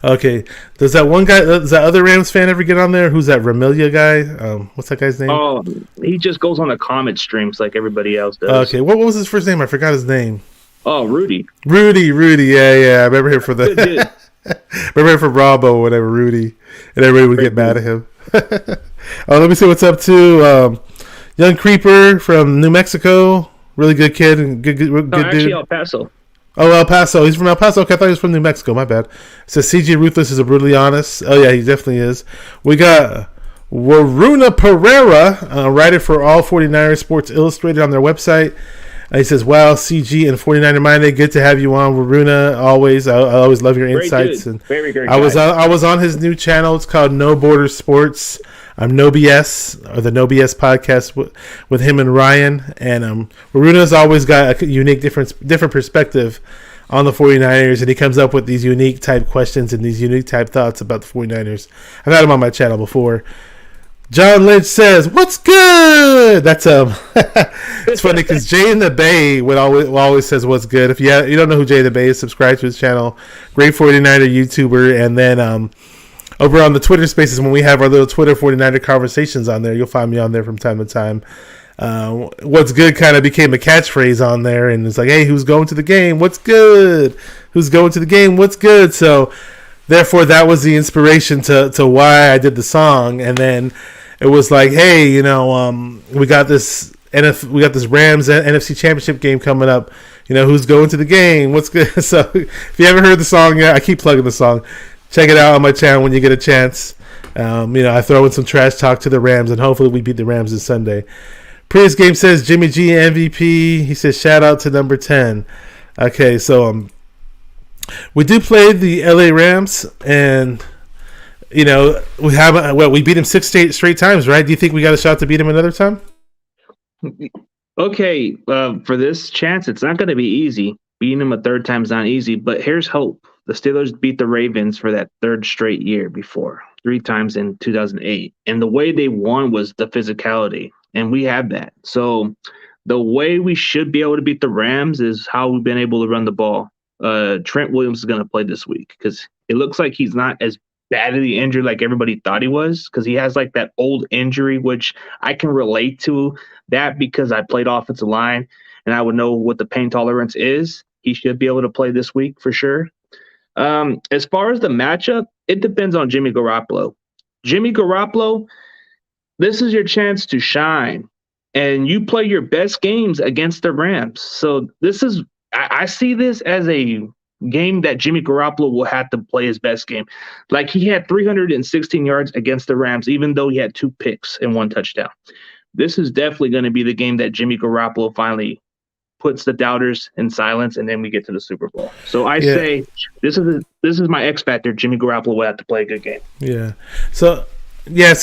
Okay. Does that other Rams fan ever get on there? Who's that Ramilia guy? What's that guy's name? Oh, he just goes on the comment streams like everybody else does. Okay. What was his first name? I forgot his name. Oh, Rudy. Rudy. Yeah. I remember him for the. Remember him from Bravo or whatever, Rudy, and everybody would get mad at him. Oh, let me see what's up to Young Creeper from New Mexico. Really good kid and good Actually, dude. El Paso. Oh, El Paso. He's from El Paso. Okay, I thought he was from New Mexico. My bad. It says CG Ruthless is a brutally honest. Oh yeah, he definitely is. We got Waruna Pereira, writer for all 49ers Sports Illustrated on their website. He says, "Wow, CG and 49er Minded, good to have you on, Waruna. Always, I always love your insights." And very good. I was on his new channel. It's called No Border Sports. I'm No BS, or the No BS podcast with him and Ryan. And Waruna's always got a unique, different perspective on the 49ers, and he comes up with these unique type questions and these unique type thoughts about the 49ers. I've had him on my channel before. John Lynch says, "What's good?" That's it's funny because Jay in the Bay would always says, "What's good?" If you don't know who Jay in the Bay is, subscribe to his channel. Great 49er YouTuber, and then over on the Twitter Spaces when we have our little Twitter 49er conversations on there, you'll find me on there from time to time. What's good kind of became a catchphrase on there, and it's like, "Hey, who's going to the game? What's good? Who's going to the game? What's good?" So therefore, that was the inspiration to why I did the song, and then it was like, hey, we got this Rams NFC Championship game coming up. Who's going to the game? What's good? So if you haven't heard the song yet, I keep plugging the song. Check it out on my channel when you get a chance. I throw in some trash talk to the Rams, and hopefully we beat the Rams this Sunday. Previous game says Jimmy G MVP. He says shout out to number 10. Okay, so we do play the LA Rams, and we beat him 6 straight times, right? Do you think we got a shot to beat him another time? Okay, for this chance, it's not going to be easy. Beating him a third time is not easy, but here's hope. The Steelers beat the Ravens for that third straight year before, 3 times in 2008. And the way they won was the physicality, and we have that. So the way we should be able to beat the Rams is how we've been able to run the ball. Trent Williams is going to play this week because it looks like he's not as badly injured like everybody thought he was, because he has like that old injury, which I can relate to that because I played offensive line and I would know what the pain tolerance is. He should be able to play this week for sure. As far as the matchup, it depends on Jimmy Garoppolo. Jimmy Garoppolo, this is your chance to shine, and you play your best games against the Rams. So I see this as a game that Jimmy Garoppolo will have to play his best game. Like, he had 316 yards against the Rams, even though he had 2 picks and 1 touchdown. This is definitely going to be the game that Jimmy Garoppolo finally puts the doubters in silence, and then we get to the Super Bowl. So I say this is my X factor. Jimmy Garoppolo will have to play a good game. Yeah. So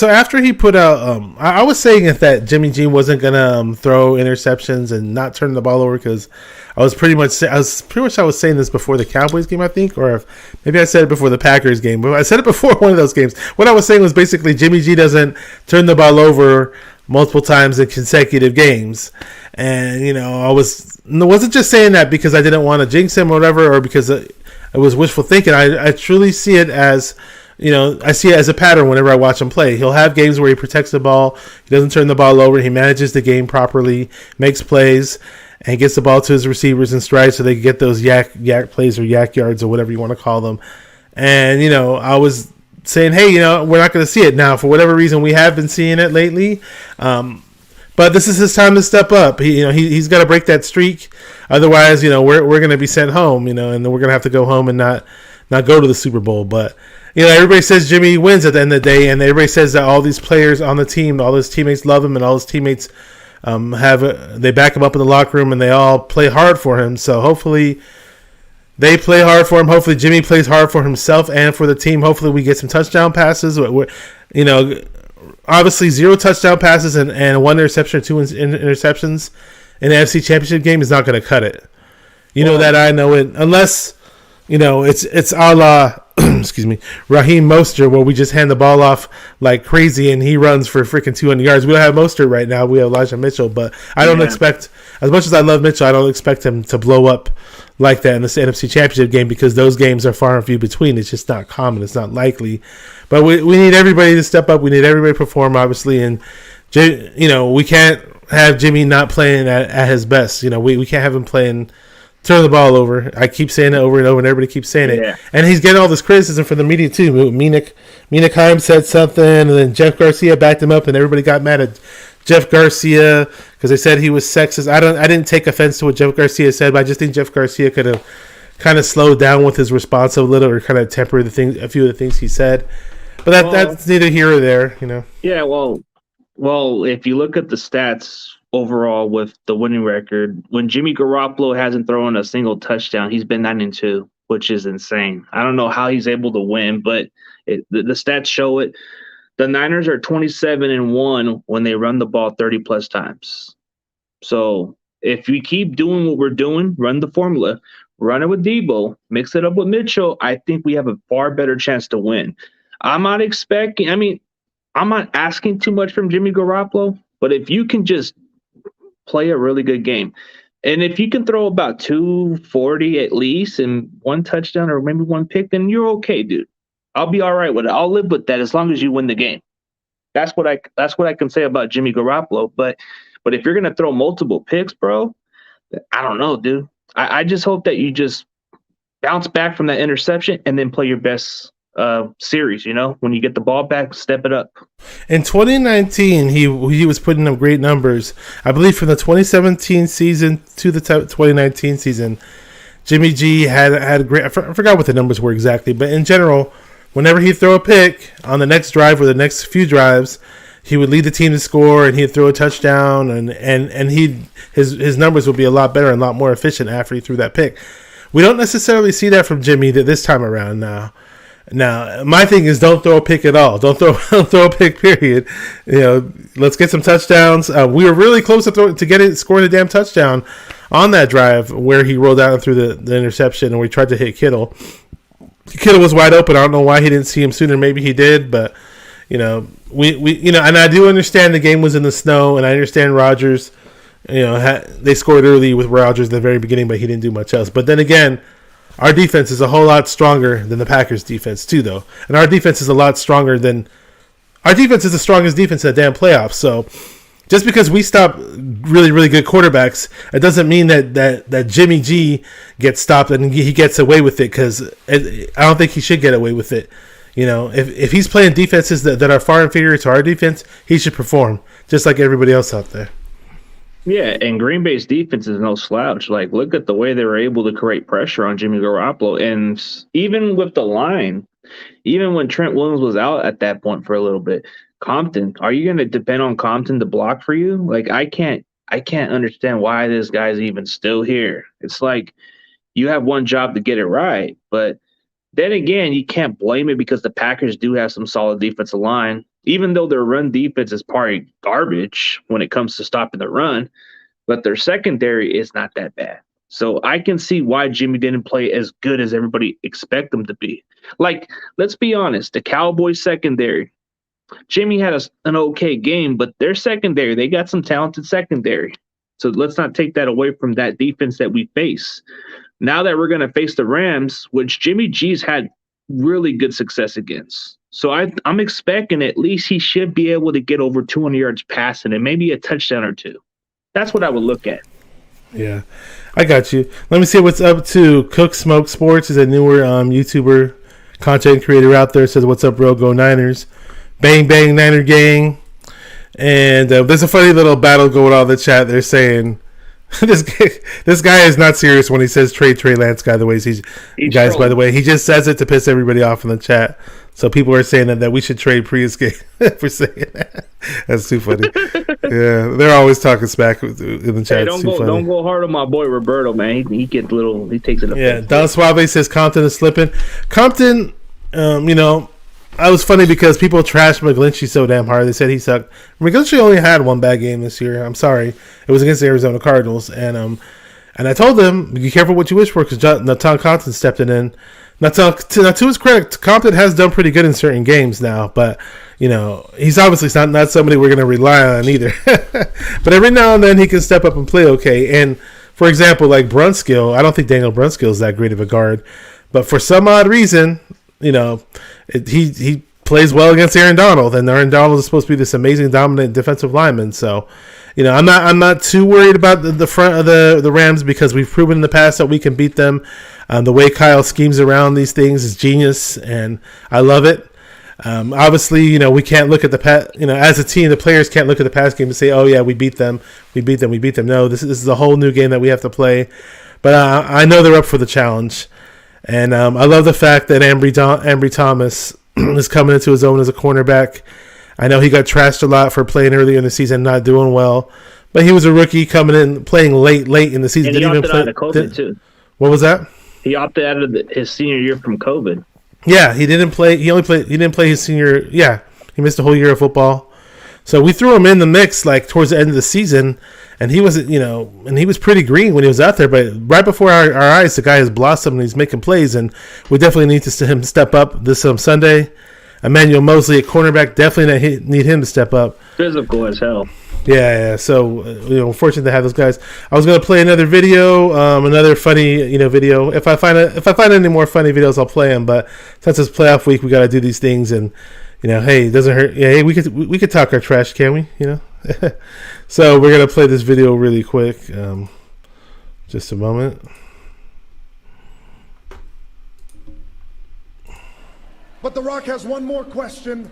after he put out, I was saying that Jimmy G wasn't gonna throw interceptions and not turn the ball over, because I was pretty much saying this before the Cowboys game, I think, or maybe I said it before the Packers game, but I said it before one of those games. What I was saying was basically Jimmy G doesn't turn the ball over multiple times in consecutive games. And, I wasn't just saying that because I didn't want to jinx him or whatever, or because it was wishful thinking. I truly see it as, I see it as a pattern whenever I watch him play. He'll have games where he protects the ball, he doesn't turn the ball over, he manages the game properly, makes plays, and gets the ball to his receivers in stride so they can get those yak plays or yak yards or whatever you want to call them. And, I was saying, hey, we're not going to see it now. For whatever reason, we have been seeing it lately. But this is his time to step up. He's got to break that streak. Otherwise, we're going to be sent home, and then we're going to have to go home and not go to the Super Bowl. But, everybody says Jimmy wins at the end of the day, and everybody says that all these players on the team, all his teammates love him, and all his teammates they back him up in the locker room, and they all play hard for him. So hopefully they play hard for him. Hopefully Jimmy plays hard for himself and for the team. Hopefully we get some touchdown passes. Obviously 0 touchdown passes and 1 interception or 2 interceptions in the NFC Championship game is not going to cut it. That I know it. Unless, it's a la, excuse me, Raheem Mostert, where we just hand the ball off like crazy and he runs for freaking 200 yards. We don't have Mostert right now. We have Elijah Mitchell. But I don't expect, as much as I love Mitchell, I don't expect him to blow up like that in this NFC Championship game because those games are far and few between. It's just not common. It's not likely. But we need everybody to step up. We need everybody to perform, obviously. And, we can't have Jimmy not playing at his best. We can't have him playing, turn the ball over. I keep saying it over and over, and everybody keeps saying it. And he's getting all this criticism from the media, too. Minik Heim said something, and then Jeff Garcia backed him up, and everybody got mad at Jeff Garcia because they said he was sexist. I didn't take offense to what Jeff Garcia said, but I just think Jeff Garcia could have kind of slowed down with his response a little, or kind of tempered a few of the things he said. But that's neither here or there, Yeah, well, if you look at the stats overall with the winning record, when Jimmy Garoppolo hasn't thrown a single touchdown, he's been 9-2, which is insane. I don't know how he's able to win, but the stats show it. The Niners are 27-1 when they run the ball 30 plus times. So if we keep doing what we're doing, run the formula, run it with Debo, mix it up with Mitchell, I think we have a far better chance to win. I'm not asking too much from Jimmy Garoppolo, but if you can just play a really good game, and if you can throw about 240 at least and 1 touchdown or maybe 1 pick, then you're okay, dude. I'll be all right with it. I'll live with that as long as you win the game. That's what I can say about Jimmy Garoppolo. But if you're gonna throw multiple picks, bro, I don't know, dude. I just hope that you just bounce back from that interception and then play your best series. When you get the ball back, step it up. In 2019, he was putting up great numbers. I believe from the 2017 season to the 2019 season, Jimmy G had a great. I forgot what the numbers were exactly, but in general, whenever he'd throw a pick on the next drive or the next few drives, he would lead the team to score and he'd throw a touchdown and his numbers would be a lot better and a lot more efficient after he threw that pick. We don't necessarily see that from Jimmy this time around now. Now, my thing is don't throw a pick at all. Don't throw a pick, period. Let's get some touchdowns. We were really close to scoring a damn touchdown on that drive where he rolled out and threw the interception and we tried to hit Kittle. Kittle was wide open. I don't know why he didn't see him sooner. Maybe he did, but we and I do understand the game was in the snow, and I understand Rodgers. They scored early with Rodgers at the very beginning, but he didn't do much else. But then again, our defense is a whole lot stronger than the Packers' defense too, though, and our defense is a lot stronger than our defense is the strongest defense in the damn playoffs. So just because we stop really, really good quarterbacks, it doesn't mean that Jimmy G gets stopped and he gets away with it, because I don't think he should get away with it. If he's playing defenses that are far inferior to our defense, he should perform just like everybody else out there. Yeah, and Green Bay's defense is no slouch. Like, look at the way they were able to create pressure on Jimmy Garoppolo. And even with the line, even when Trent Williams was out at that point for a little bit, Compton, are you going to depend on Compton to block for you? Like, I can't understand why this guy's even still here. It's like you have one job to get it right. But then again, you can't blame it because the Packers do have some solid defensive line, even though their run defense is probably garbage when it comes to stopping the run, but their secondary is not that bad. So I can see why Jimmy didn't play as good as everybody expect him to be. Like, let's be honest, the Cowboys secondary, Jimmy had an okay game, but their secondary, they got some talented secondary. So let's not take that away from that defense that we face. Now that we're going to face the Rams, which Jimmy G's had really good success against. So I'm expecting at least he should be able to get over 200 yards passing and maybe a touchdown or two. That's what I would look at. Yeah, I got you. Let me see what's up to Cook Smoke Sports is a newer YouTuber, content creator out there, says, "What's up, bro? Go Niners! Bang bang Niner gang!" And there's a funny little battle going on in the chat. They're saying this guy is not serious when he says trade Trey Lance. By the way, by the way, he just says it to piss everybody off in the chat. So people are saying that we should trade Prius for saying that. That's too funny. Yeah, they're always talking smack in the chat. Hey, don't go hard on my boy Roberto, man. He gets little. He takes it. Yeah, Don Suave says Compton is slipping. Compton, I was funny because people trashed McGlinchey so damn hard. They said he sucked. McGlinchey only had one bad game this year. I'm sorry, it was against the Arizona Cardinals, and I told them, be careful what you wish for, because Natan Compton stepped in. Now, to his credit, Compton has done pretty good in certain games now, but he's obviously not somebody we're going to rely on either. But every now and then he can step up and play okay. And for example, like Brunskill, I don't think Daniel Brunskill is that great of a guard, but for some odd reason, he plays well against Aaron Donald, and Aaron Donald is supposed to be this amazing, dominant defensive lineman. So, I'm not too worried about the front of the Rams, because we've proven in the past that we can beat them. The way Kyle schemes around these things is genius, and I love it. Obviously, we can't look at as a team, the players can't look at the past game and say, "Oh yeah, we beat them." No, this is a whole new game that we have to play. But I know they're up for the challenge, and I love the fact that Ambry Thomas is coming into his own as a cornerback. I know he got trashed a lot for playing earlier in the season, not doing well, but he was a rookie coming in, playing late in the season. And he opted out of COVID too. What was that? He opted out of his senior year from COVID. Yeah, he didn't play. He didn't play his senior. Yeah, he missed a whole year of football. So we threw him in the mix like towards the end of the season, and he was, and he was pretty green when he was out there. But right before our eyes, the guy has blossomed and he's making plays, and we definitely need to see him step up this Sunday. Emmanuel Mosley at cornerback, definitely need him to step up. Physical as hell. Yeah. So fortunate to have those guys. I was gonna play another video, another funny video. If I find any more funny videos, I'll play them. But since it's playoff week, we got to do these things, and hey, it doesn't hurt. Yeah, hey, we could talk our trash, can we? So we're gonna play this video really quick. Just a moment. But The Rock has one more question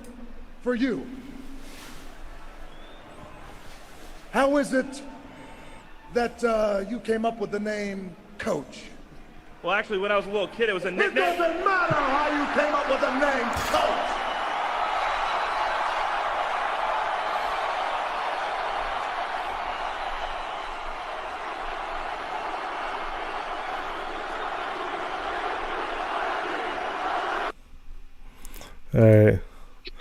for you. How is it that you came up with the name Coach? Well, actually, when I was a little kid, it was a nickname. It doesn't matter how you came up with the name Coach. All right.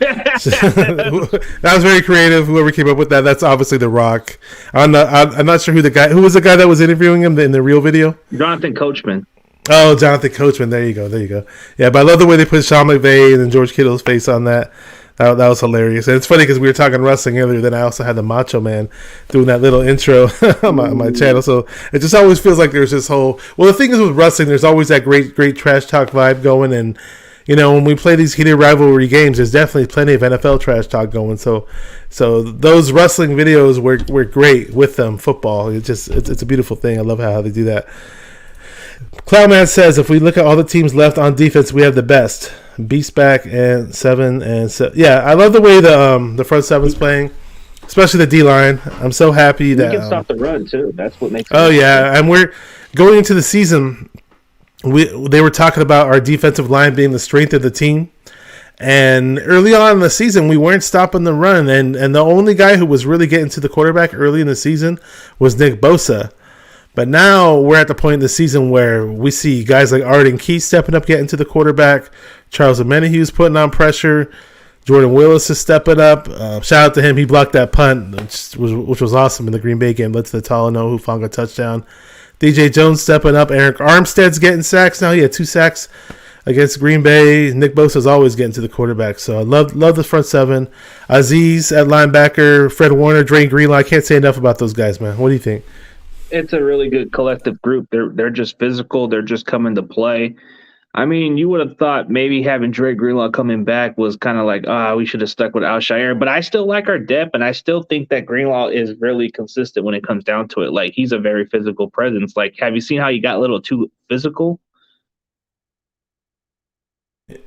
That was very creative. Whoever came up with that, that's obviously The Rock. I'm not sure who was the guy that was interviewing him in the real video. Jonathan Coachman. Oh, Jonathan Coachman. There you go. Yeah, but I love the way they put Sean McVay and then George Kittle's face on that. That was hilarious. And it's funny because we were talking wrestling earlier. Then I also had the Macho Man doing that little intro on my channel. So it just always feels like there's this whole. Well, the thing is with wrestling, there's always that great trash talk vibe going, and when we play these heated rivalry games, there's definitely plenty of NFL trash talk going. So those wrestling videos were great with them. Football, it's a beautiful thing. I love how they do that. Cloudman says, if we look at all the teams left on defense, we have the best. Beast back and 7 and 7. Yeah, I love the way the front seven's playing, especially the D line. I'm so happy that we can stop the run too. That's what makes. Oh yeah, and we're going into the season. They were talking about our defensive line being the strength of the team, and early on in the season we weren't stopping the run, and the only guy who was really getting to the quarterback early in the season was Nick Bosa. But now we're at the point in the season where we see guys like Arden Key stepping up, getting to the quarterback. Charles Omenihu's putting on pressure. Jordan Willis is stepping up. Shout out to him. He blocked that punt, which was awesome in the Green Bay game. Led to the Talanoa Hufanga touchdown. DJ Jones stepping up. Eric Armstead's getting sacks now. He had 2 sacks against Green Bay. Nick Bosa's always getting to the quarterback. So I love the front 7. Aziz at linebacker. Fred Warner, Dre Greenlaw. I can't say enough about those guys, man. What do you think? It's a really good collective group. They're just physical. They're just coming to play. I mean, you would have thought maybe having Dre Greenlaw coming back was kind of like, we should have stuck with Al-Shire. But I still like our depth, and I still think that Greenlaw is really consistent when it comes down to it. Like, he's a very physical presence. Like, have you seen how he got a little too physical?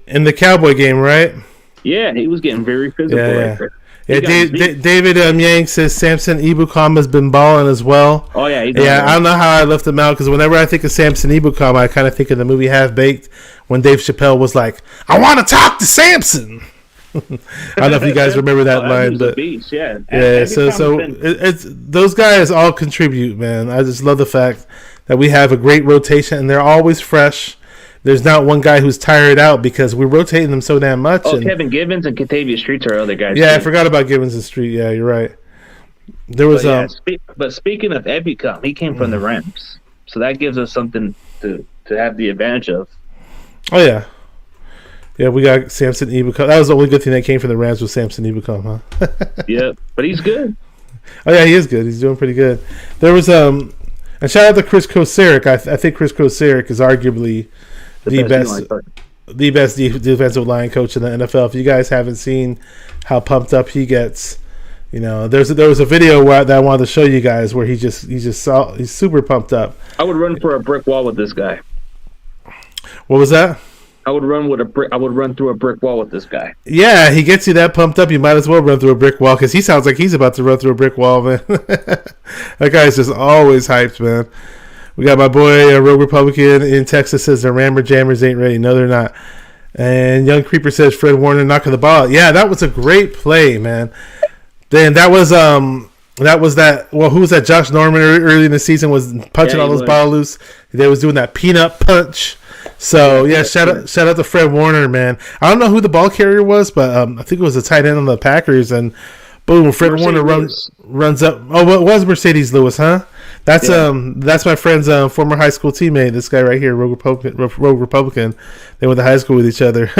in the Cowboy game, right? Yeah, he was getting very physical right there. Yeah, David Yang says Samson Ibukam has been balling as well. Oh, yeah. I don't know how I left him out because whenever I think of Samson Ibukam, I kind of think of the movie Half Baked when Dave Chappelle was like, I want to talk to Samson. I don't know if you guys remember that line, but beast, yeah. So it's those guys all contribute, man. I just love the fact that we have a great rotation and they're always fresh. There's not one guy who's tired out because we're rotating them so damn much. Oh, Kevin Gibbons and Kentavious Streets are other guys. Yeah, too. I forgot about Gibbons and Street. Yeah, you're right. There was but speaking of Ebicom, he came from the Rams, so that gives us something to have the advantage of. Oh yeah. Yeah, we got Samson Ibukam. That was the only good thing that came from the Rams was Samson Ibukam, huh? Yeah, but he's good. Oh yeah, he is good. He's doing pretty good. There was and shout out to Chris Kocurek. I think Chris Kocurek is arguably the best defensive line coach in the NFL. If you guys haven't seen how pumped up he gets, there was a video that I wanted to show you guys where he's super pumped up. I would run for a brick wall with this guy. What was that? I would run through a brick wall with this guy. Yeah, he gets you that pumped up. You might as well run through a brick wall because he sounds like he's about to run through a brick wall, man. That guy's just always hyped, man. We got my boy Rogue Republican in Texas says the Rammer Jammers ain't ready. No, they're not. And Young Creeper says Fred Warner knocking the ball out. Yeah, that was a great play, man. Then that was that. Well, who was that? Josh Norman early in the season was punching all those balls loose. They was doing that peanut punch. So yeah, shout out to Fred Warner, man. I don't know who the ball carrier was, but I think it was a tight end on the Packers, and boom, Fred Warner runs up. Oh, it was Mercedes Lewis, huh? That's my friend's former high school teammate. This guy right here, Rogue Republican. They went to high school with each other.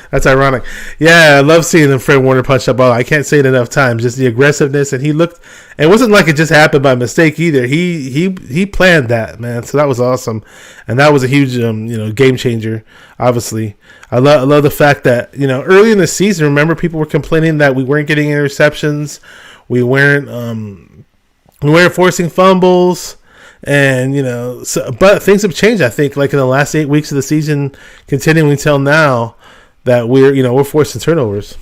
That's ironic. Yeah, I love seeing them Fred Warner punch that ball. I can't say it enough times. Just the aggressiveness, and he looked. It wasn't like it just happened by mistake either. He planned that, man. So that was awesome, and that was a huge game changer. Obviously, I love the fact that early in the season, remember people were complaining that we weren't getting interceptions, we weren't forcing fumbles, and but things have changed. I think like in the last 8 weeks of the season, continuing till now, that we're forcing turnovers.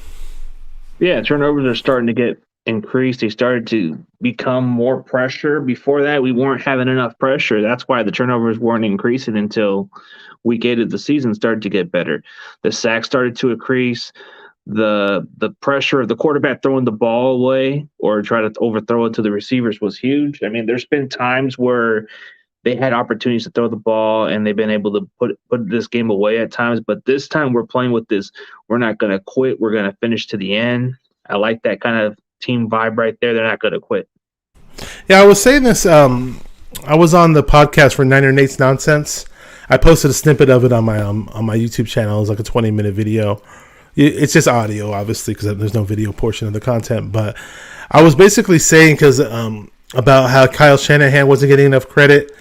Yeah, turnovers are starting to get increased. They started to become more pressure. Before that, we weren't having enough pressure. That's why the turnovers weren't increasing until week 8 of the season started to get better. The sacks started to increase. The pressure of the quarterback throwing the ball away or try to overthrow it to the receivers was huge. I mean, there's been times where they had opportunities to throw the ball and they've been able to put this game away at times. But this time we're playing with this. We're not going to quit. We're going to finish to the end. I like that kind of team vibe right there. They're not going to quit. Yeah, I was saying this. I was on the podcast for Niner Nate's Nonsense. I posted a snippet of it on my YouTube channel. It was like a 20-minute video. It's just audio, obviously, because there's no video portion of the content. But I was basically saying about how Kyle Shanahan wasn't getting enough credit,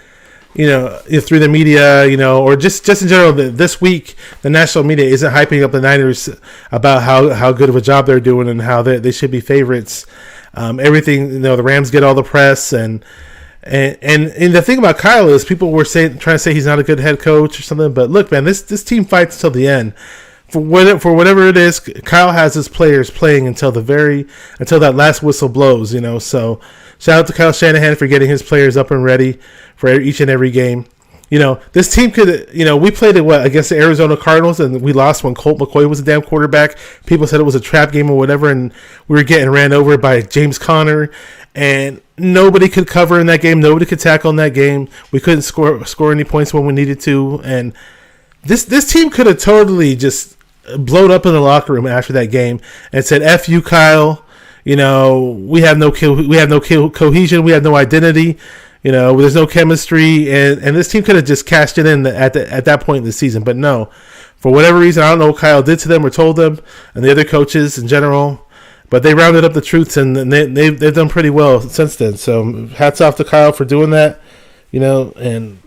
through the media, or just in general. This week, the national media isn't hyping up the Niners about how good of a job they're doing and how they should be favorites. Everything, the Rams get all the press, and the thing about Kyle is people were trying to say he's not a good head coach or something. But look, man, this team fights till the end. For whatever it is, Kyle has his players playing until that last whistle blows, So shout out to Kyle Shanahan for getting his players up and ready for each and every game. This team could, we played it against the Arizona Cardinals and we lost when Colt McCoy was a damn quarterback. People said it was a trap game or whatever, and we were getting ran over by James Conner, and nobody could cover in that game. Nobody could tackle in that game. We couldn't score any points when we needed to, and this team could have totally just blowed up in the locker room after that game and said, "F you, Kyle. We have no cohesion. We have no identity. There's no chemistry." And this team could have just cashed it in at that point in the season. But no, for whatever reason, I don't know what Kyle did to them or told them, and the other coaches in general. But they rounded up the troops, and they've done pretty well since then. So hats off to Kyle for doing that. And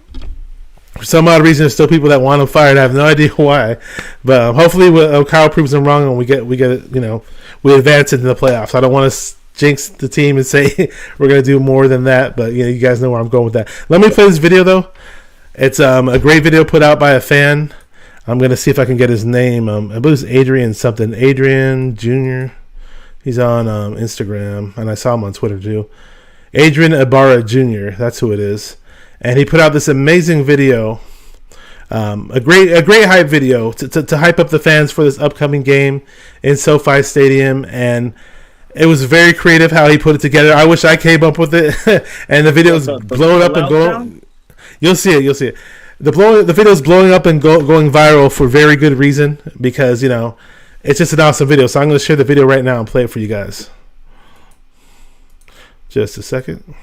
for some odd reason, there's still people that want him fired. I have no idea why, but hopefully, Kyle proves them wrong, and we get we advance into the playoffs. I don't want to jinx the team and say we're going to do more than that, but you guys know where I'm going with that. Let me play this video though. It's a great video put out by a fan. I'm gonna see if I can get his name. I believe it's Adrian something. Adrian Jr. He's on Instagram, and I saw him on Twitter too. Adrian Ibarra Jr. That's who it is, and he put out this amazing video, a great hype video to hype up the fans for this upcoming game in SoFi Stadium, and it was very creative how he put it together. I wish I came up with it, and the video's blowing up and going. You'll see it. The video's blowing up and going viral for very good reason, because it's just an awesome video. So I'm going to share the video right now and play it for you guys. Just a second.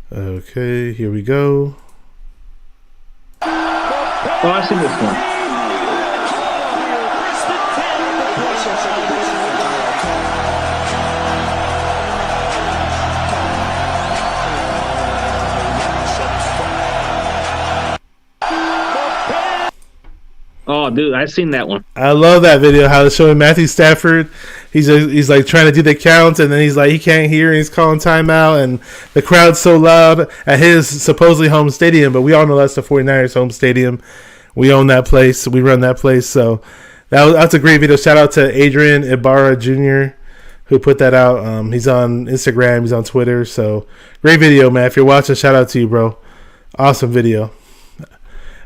Okay, here we go. Oh, I've seen this one. Oh, dude, I've seen that one. I love that video. How it's showing Matthew Stafford. He's like trying to do the counts, and then he's like he can't hear, and he's calling timeout, and the crowd's so loud at his supposedly home stadium. But we all know that's the 49ers home stadium. We own that place. We run that place. So that's a great video. Shout out to Adrian Ibarra Jr. who put that out. He's on Instagram. He's on Twitter. So great video, man. If you're watching, shout out to you, bro. Awesome video.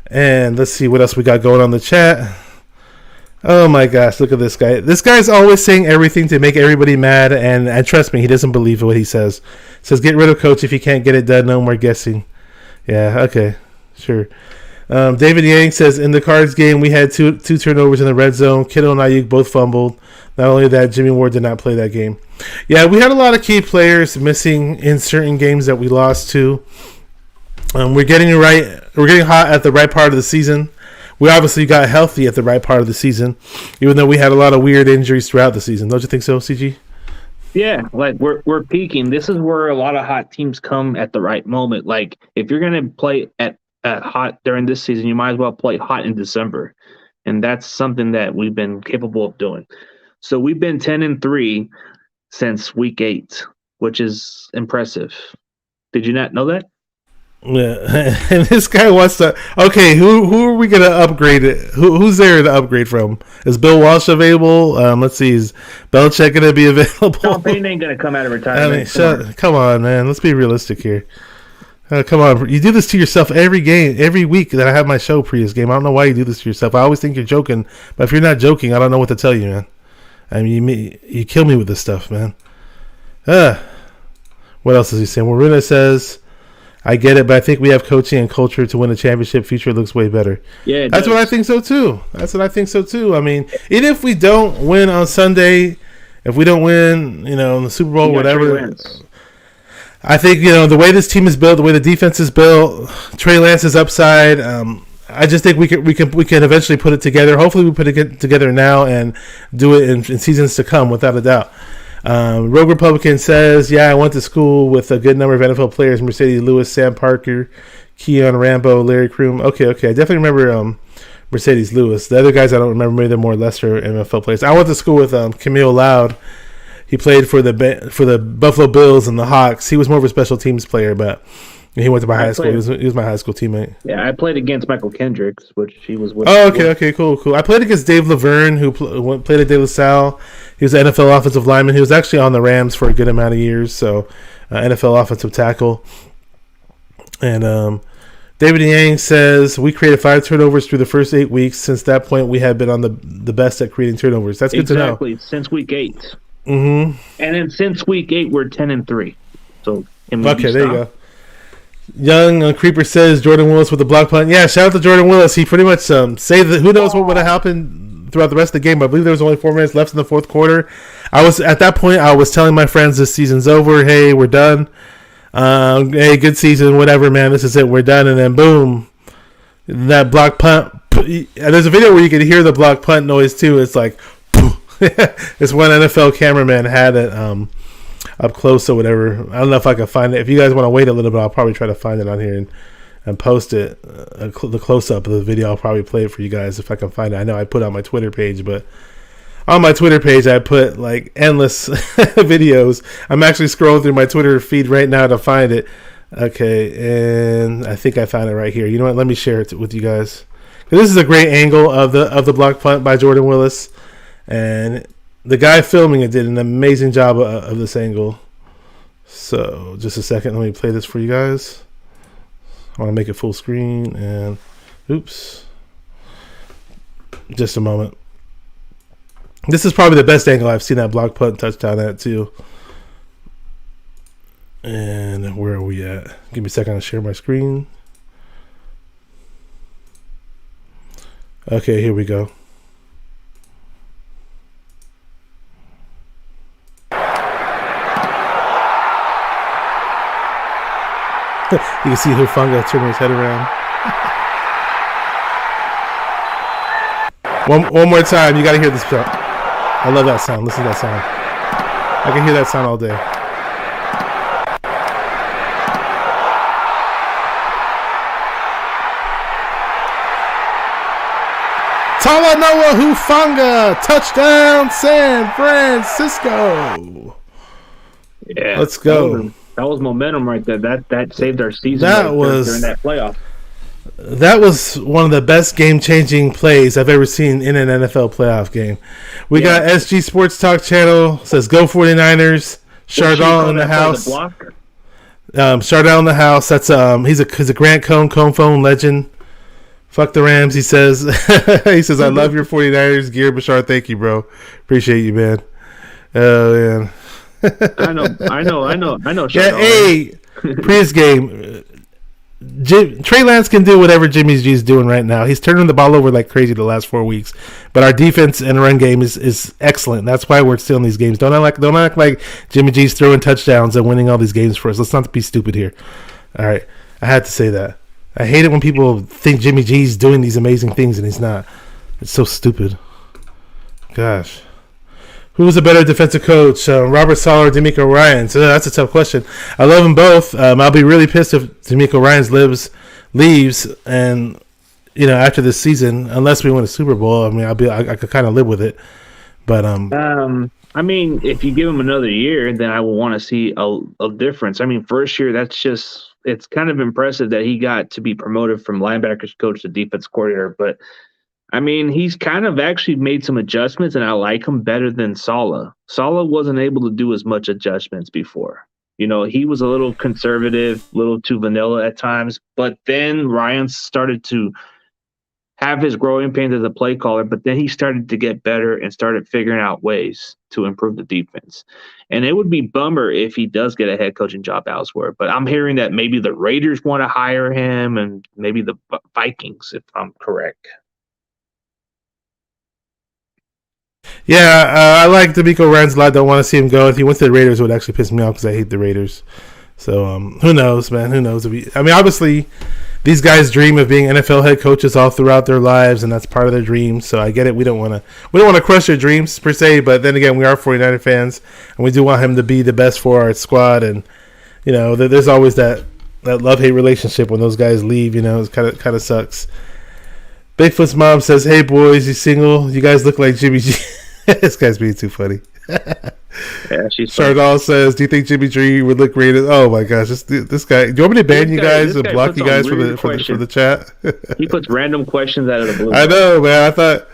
And let's see what else we got going on the chat. Oh my gosh, look at this guy. This guy's always saying everything to make everybody mad, and trust me, he doesn't believe what he says. Says, get rid of coach if you can't get it done. No more guessing. Yeah, okay, sure. David Yang says, in the Cards game, we had two turnovers in the red zone. Kittle and Ayuk both fumbled. Not only that, Jimmy Ward did not play that game. Yeah, we had a lot of key players missing in certain games that we lost to. We're getting hot at the right part of the season. We obviously got healthy at the right part of the season, even though we had a lot of weird injuries throughout the season. Don't you think so, CG? Yeah, like we're peaking. This is where a lot of hot teams come at the right moment. Like if you're gonna play at hot during this season, you might as well play hot in December, and that's something that we've been capable of doing. So we've been 10-3 since week 8, which is impressive. Did you not know that? Yeah, and this guy wants to. Okay, who are we gonna upgrade it? Who's there to upgrade from? Is Bill Walsh available? Let's see, is Belichick gonna be available? Tom Payne ain't gonna come out of retirement. I mean, come on, man. Let's be realistic here. Come on, you do this to yourself every week that I have my show Prius game. I don't know why you do this to yourself. I always think you're joking, but if you're not joking, I don't know what to tell you, man. I mean, you kill me with this stuff, man. What else is he saying? Maruna says, I get it, but I think we have coaching and culture to win a championship. Future looks way better. Yeah, that's what I think so too. I mean, even if we don't win on Sunday, if we don't win, in the Super Bowl, whatever. I think the way this team is built, the way the defense is built, Trey Lance's upside. I just think we can eventually put it together. Hopefully, we put it together now and do it in seasons to come, without a doubt. Rogue Republican says, yeah, I went to school with a good number of NFL players: Mercedes Lewis, Sam Parker, Keon Rambo, Larry Kroom. Okay, I definitely remember Mercedes Lewis. The other guys I don't remember. Maybe they're more lesser NFL players. I went to school with Camille Loud. He played for the Buffalo Bills and the Hawks. He was more of a special teams player, but he went to my high school. He was my high school teammate. Yeah, I played against Michael Kendricks, which he was with. Oh, okay, cool. I played against Dave Laverne, who played at De La Salle. He was an NFL offensive lineman. He was actually on the Rams for a good amount of years, so NFL offensive tackle. And David Yang says, we created 5 turnovers through the first 8 weeks. Since that point, we have been on the best at creating turnovers. That's good to know. Exactly, since week 8. Mm-hmm. And then since week 8, we're 10-3. So okay, there you go. Young Creeper says Jordan Willis with the block punt. Yeah, shout out to Jordan Willis. He pretty much saved who knows what would have happened throughout the rest of the game. But I believe there was only 4 minutes left in the fourth quarter. At that point, I was telling my friends this season's over. Hey, we're done. Hey, good season, whatever, man. This is it. We're done. And then boom, that block punt. There's a video where you can hear the block punt noise too. It's like, this one NFL cameraman had it up close or whatever. I don't know if I can find it. If you guys want to wait a little bit, I'll probably try to find it on here and post it. The close-up of the video, I'll probably play it for you guys if I can find it. I know I put it on my Twitter page, but on my Twitter page, I put like endless videos. I'm actually scrolling through my Twitter feed right now to find it. Okay, and I think I found it right here. You know what? Let me share it with you guys. This is a great angle of the block punt by Jordan Willis, and the guy filming it did an amazing job of this angle. So, just a second. Let me play this for you guys. I want to make it full screen, and oops. Just a moment. This is probably the best angle I've seen that block punt touchdown at, too. And where are we at? Give me a second to share my screen. Okay, here we go. You can see Hufanga turning his head around. One more time. You got to hear this sound. I love that sound. Listen to that sound. I can hear that sound all day. Talanoa Hufanga, touchdown San Francisco. Yeah, let's go. That was momentum right there. That saved our season. That was during that playoff. That was one of the best game-changing plays I've ever seen in an NFL playoff game. We got SG Sports Talk channel says go 49ers. Chardon in the house. Chardon in the house. That's he's a Grant Cone phone legend. Fuck the Rams, he says. He says, I love your 49ers gear, Bashar. Thank you, bro. Appreciate you, man. Oh, man. I know. Yeah, hey, previous game. Trey Lance can do whatever Jimmy G's doing right now. He's turning the ball over like crazy the last 4 weeks. But our defense and run game is excellent. That's why we're still in these games. Don't act like Jimmy G's throwing touchdowns and winning all these games for us. Let's not be stupid here. All right. I had to say that. I hate it when people think Jimmy G's doing these amazing things and he's not. It's so stupid. Gosh. Who's a better defensive coach, Robert Saleh or DeMeco Ryans? So that's a tough question. I love them both. I'll be really pissed if DeMeco Ryans leaves, and after this season, unless we win a Super Bowl. I mean, I could kind of live with it, but I mean, if you give him another year, then I will want to see a difference. I mean, first year, it's kind of impressive that he got to be promoted from linebackers coach to defense coordinator, but. I mean, he's kind of actually made some adjustments, and I like him better than Saleh. Saleh wasn't able to do as much adjustments before. He was a little conservative, a little too vanilla at times, but then Ryan started to have his growing pains as a play caller, but then he started to get better and started figuring out ways to improve the defense. And it would be bummer if he does get a head coaching job elsewhere, but I'm hearing that maybe the Raiders want to hire him and maybe the Vikings, if I'm correct. Yeah, I like DeMeco Ryans a lot. Don't want to see him go. If he went to the Raiders, it would actually piss me off because I hate the Raiders. So, who knows, man? Who knows? Obviously, these guys dream of being NFL head coaches all throughout their lives, and that's part of their dreams. So I get it. We don't want to crush their dreams per se, but then again, we are 49er fans, and we do want him to be the best for our squad. And there's always that love-hate relationship when those guys leave. It kind of sucks. Bigfoot's mom says, "Hey boys, you single? You guys look like Jimmy G." This guy's being too funny. Yeah, she's Chardon says, "Do you think Jimmy G would look great?" Oh my gosh, this guy. Do you want me to ban you guys and block you guys for the chat? He puts random questions out of the blue. I know, man. I thought.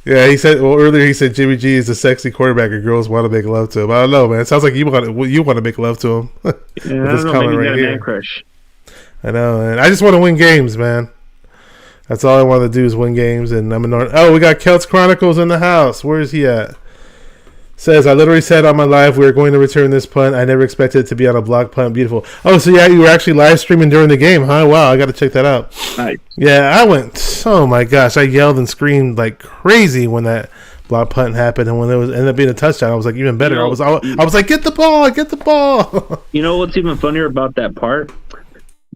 Yeah, he said. Well, earlier he said Jimmy G is a sexy quarterback, and girls want to make love to him. I don't know, man. It sounds like you want to make love to him. Yeah, I don't know. Maybe right man crush. I know, and I just want to win games, man. That's all I want to do is win games, and I'm annoyed. Oh, we got Celts Chronicles in the house. Where is he at? Says, I literally said on my live we were going to return this punt. I never expected it to be on a block punt. Beautiful. Oh, so yeah, you were actually live streaming during the game, huh? Wow, I got to check that out. Nice. Yeah, I went. Oh my gosh, I yelled and screamed like crazy when that block punt happened, and when it ended up being a touchdown, I was like even better. I was like, get the ball, get the ball. You know what's even funnier about that part?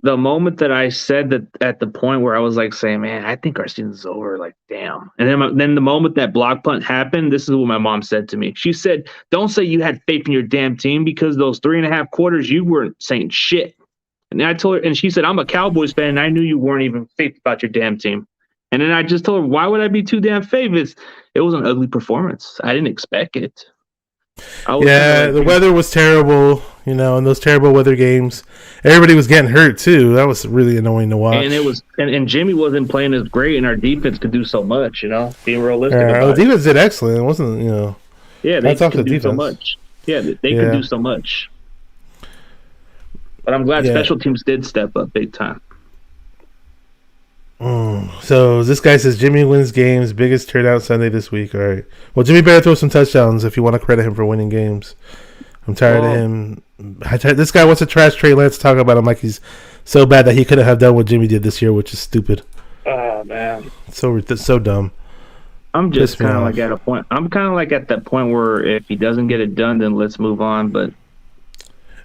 The moment that I said that at the point where I was like saying, man, I think our season's over, like, damn. And then the moment that block punt happened, this is what my mom said to me. She said, don't say you had faith in your damn team because those 3.5 quarters, you weren't saying shit. And I told her, and she said, I'm a Cowboys fan, and I knew you weren't even faith about your damn team. And then I just told her, why would I be too damn faith? It was an ugly performance. I didn't expect it. Yeah, the weather was terrible. in those terrible weather games. Everybody was getting hurt too. That was really annoying to watch. And it was, and Jimmy wasn't playing as great, and our defense could do so much. Being realistic. Our defense did excellent. It wasn't, Yeah, they can do so much. Yeah, they can do so much. But I'm glad special teams did step up big time. So this guy says Jimmy wins games, biggest turnout Sunday this week. All right. Well, Jimmy better throw some touchdowns if you want to credit him for winning games. I'm tired of him. This guy wants to trash Trey Lance, talk about him like he's so bad that he couldn't have done what Jimmy did this year, which is stupid. Oh man, so dumb. I'm just kind of like at a point. I'm kind of like at that point where if he doesn't get it done, then let's move on. But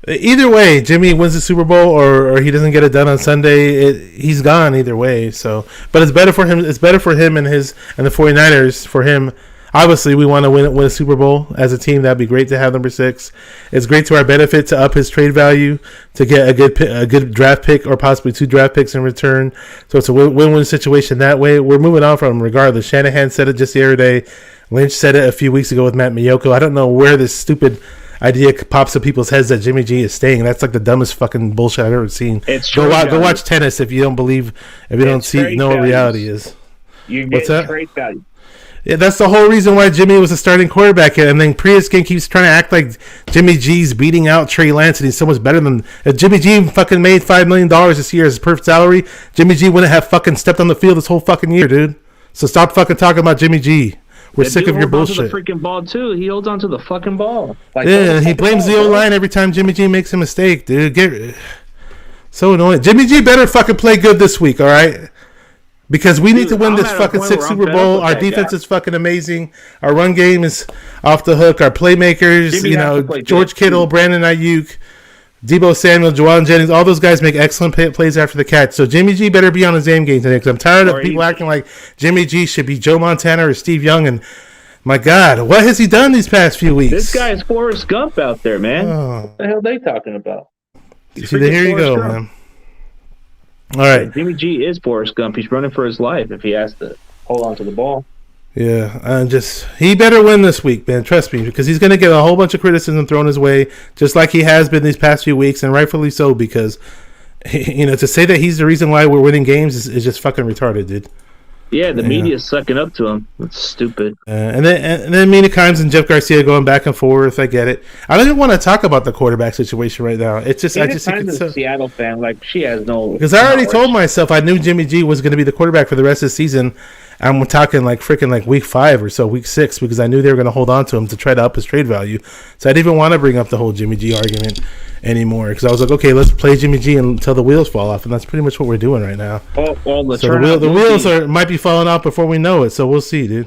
either way, Jimmy wins the Super Bowl or he doesn't get it done on Sunday. He's gone either way. So, but it's better for him. It's better for him and the 49ers. For him, obviously, we want to win a Super Bowl as a team. That'd be great to have number 6. It's great to our benefit to up his trade value to get a good draft pick or possibly 2 draft picks in return. So it's a win-win situation that way. We're moving on from him regardless. Shanahan said it just the other day. Lynch said it a few weeks ago with Matt Miyoko. I don't know where this stupid idea pops in people's heads that Jimmy G is staying. That's like the dumbest fucking bullshit I've ever seen. Go watch tennis if you don't believe, if you don't know what reality is. You get trade value. Yeah, that's the whole reason why Jimmy was a starting quarterback. And then Priuskin keeps trying to act like Jimmy G's beating out Trey Lance and he's so much better than... If Jimmy G fucking made $5 million this year as perfect salary, Jimmy G wouldn't have fucking stepped on the field this whole fucking year, dude. So stop fucking talking about Jimmy G. We're sick of your bullshit. He holds on to the freaking ball, too. He holds on to the fucking ball. He blames the O-line every time Jimmy G makes a mistake, dude. So annoying. Jimmy G better fucking play good this week, all right? Because we need to win this fucking 6th Super Bowl. Our defense is fucking amazing. Our run game is off the hook. Our playmakers, George Kittle, Brandon Ayuk, Deebo Samuel, Juwan Jennings, all those guys make excellent plays after the catch. So Jimmy G better be on his game today because I'm tired of people acting like Jimmy G should be Joe Montana or Steve Young. And my God, what has he done these past few weeks? This guy is Forrest Gump out there, man. What the hell are they talking about? See, here you go, man. All right. Jimmy G is Forrest Gump. He's running for his life if he has to hold on to the ball. Yeah, he better win this week, man. Trust me, because he's going to get a whole bunch of criticism thrown his way, just like he has been these past few weeks, and rightfully so. Because to say that he's the reason why we're winning games is just fucking retarded, dude. Yeah, the media's sucking up to him. That's stupid. And then Mina Kimes and Jeff Garcia going back and forth. I get it. I don't even want to talk about the quarterback situation right now. It's just I just think it's a Seattle fan. Like she has no. Because I already told myself I knew Jimmy G was going to be the quarterback for the rest of the season. I'm talking like freaking like week 5 or so, week 6, because I knew they were going to hold on to him to try to up his trade value. So I didn't even want to bring up the whole Jimmy G argument anymore because I was like, okay, let's play Jimmy G until the wheels fall off, and that's pretty much what we're doing right now. Well, the wheels might be falling off before we know it, so we'll see, dude.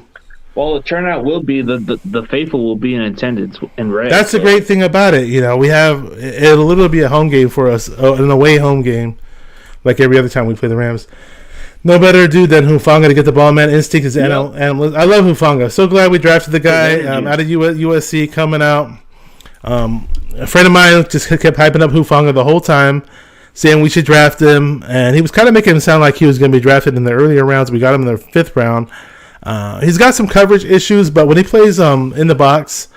Well, the turnout will be the faithful will be in attendance in red. That's the great thing about it. We have it'll literally be a home game for us, an away home game, like every other time we play the Rams. No better dude than Hufanga to get the ball, man. Instinct is animal. I love Hufanga. So glad we drafted the guy out of USC coming out. A friend of mine just kept hyping up Hufanga the whole time, saying we should draft him, and he was kind of making it sound like he was going to be drafted in the earlier rounds. We got him in the 5th round. He's got some coverage issues, but when he plays in the box,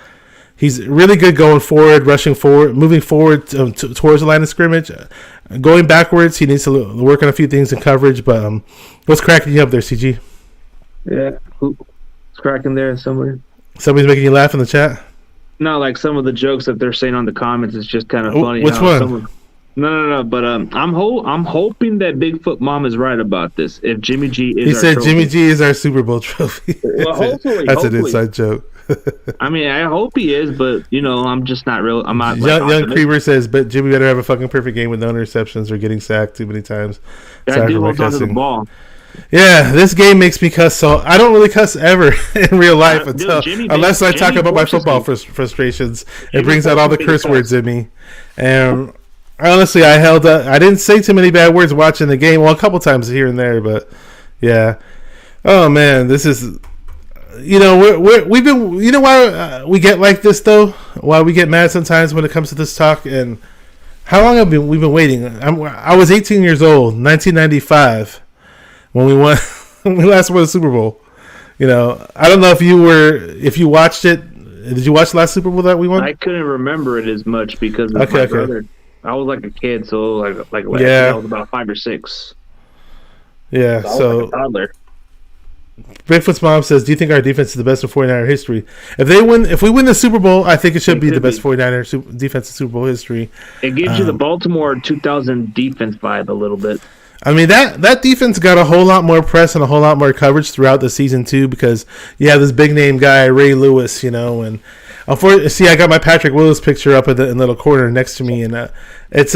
he's really good going forward, rushing forward, moving forward towards the line of scrimmage. Going backwards, he needs to work on a few things in coverage, but what's cracking you up there, CG? Yeah, who's cracking there somewhere? Somebody's making you laugh in the chat? No, like some of the jokes that they're saying on the comments is just kind of funny. Which one? No. But I'm hoping that Bigfoot Mom is right about this. If Jimmy G is, he said trophy. Jimmy G is our Super Bowl trophy. Well, hopefully, an inside joke. I mean, I hope he is, but I'm just not real. I'm not. Young Creeper says, "But Jimmy better have a fucking perfect game with no interceptions or getting sacked too many times." That dude holds onto the ball. Yeah, this game makes me cuss. So I don't really cuss ever in real life unless I talk about my football frustrations. It brings out all the curse words in me. And honestly, I held up. I didn't say too many bad words watching the game. Well, a couple times here and there, but yeah. Oh man, this is. We've been. You know why we get like this though? Why we get mad sometimes when it comes to this talk? And how long have we been waiting? I was 18 years old, 1995, when we last won the Super Bowl. I don't know if you watched it Did you watch the last Super Bowl that we won? I couldn't remember it as much because of my brother. I was like a kid, so like I was about 5 or 6. Yeah, so I was like a toddler. Bigfoot's mom says, "Do you think our defense is the best in 49er history? If we win the Super Bowl, I think it should be the best 49er defense in Super Bowl history." It gives you the Baltimore 2000 defense vibe a little bit. I mean, that defense got a whole lot more press and a whole lot more coverage throughout the season too, because you have this big name guy Ray Lewis, and see, I got my Patrick Willis picture up in the little corner next to me, and it's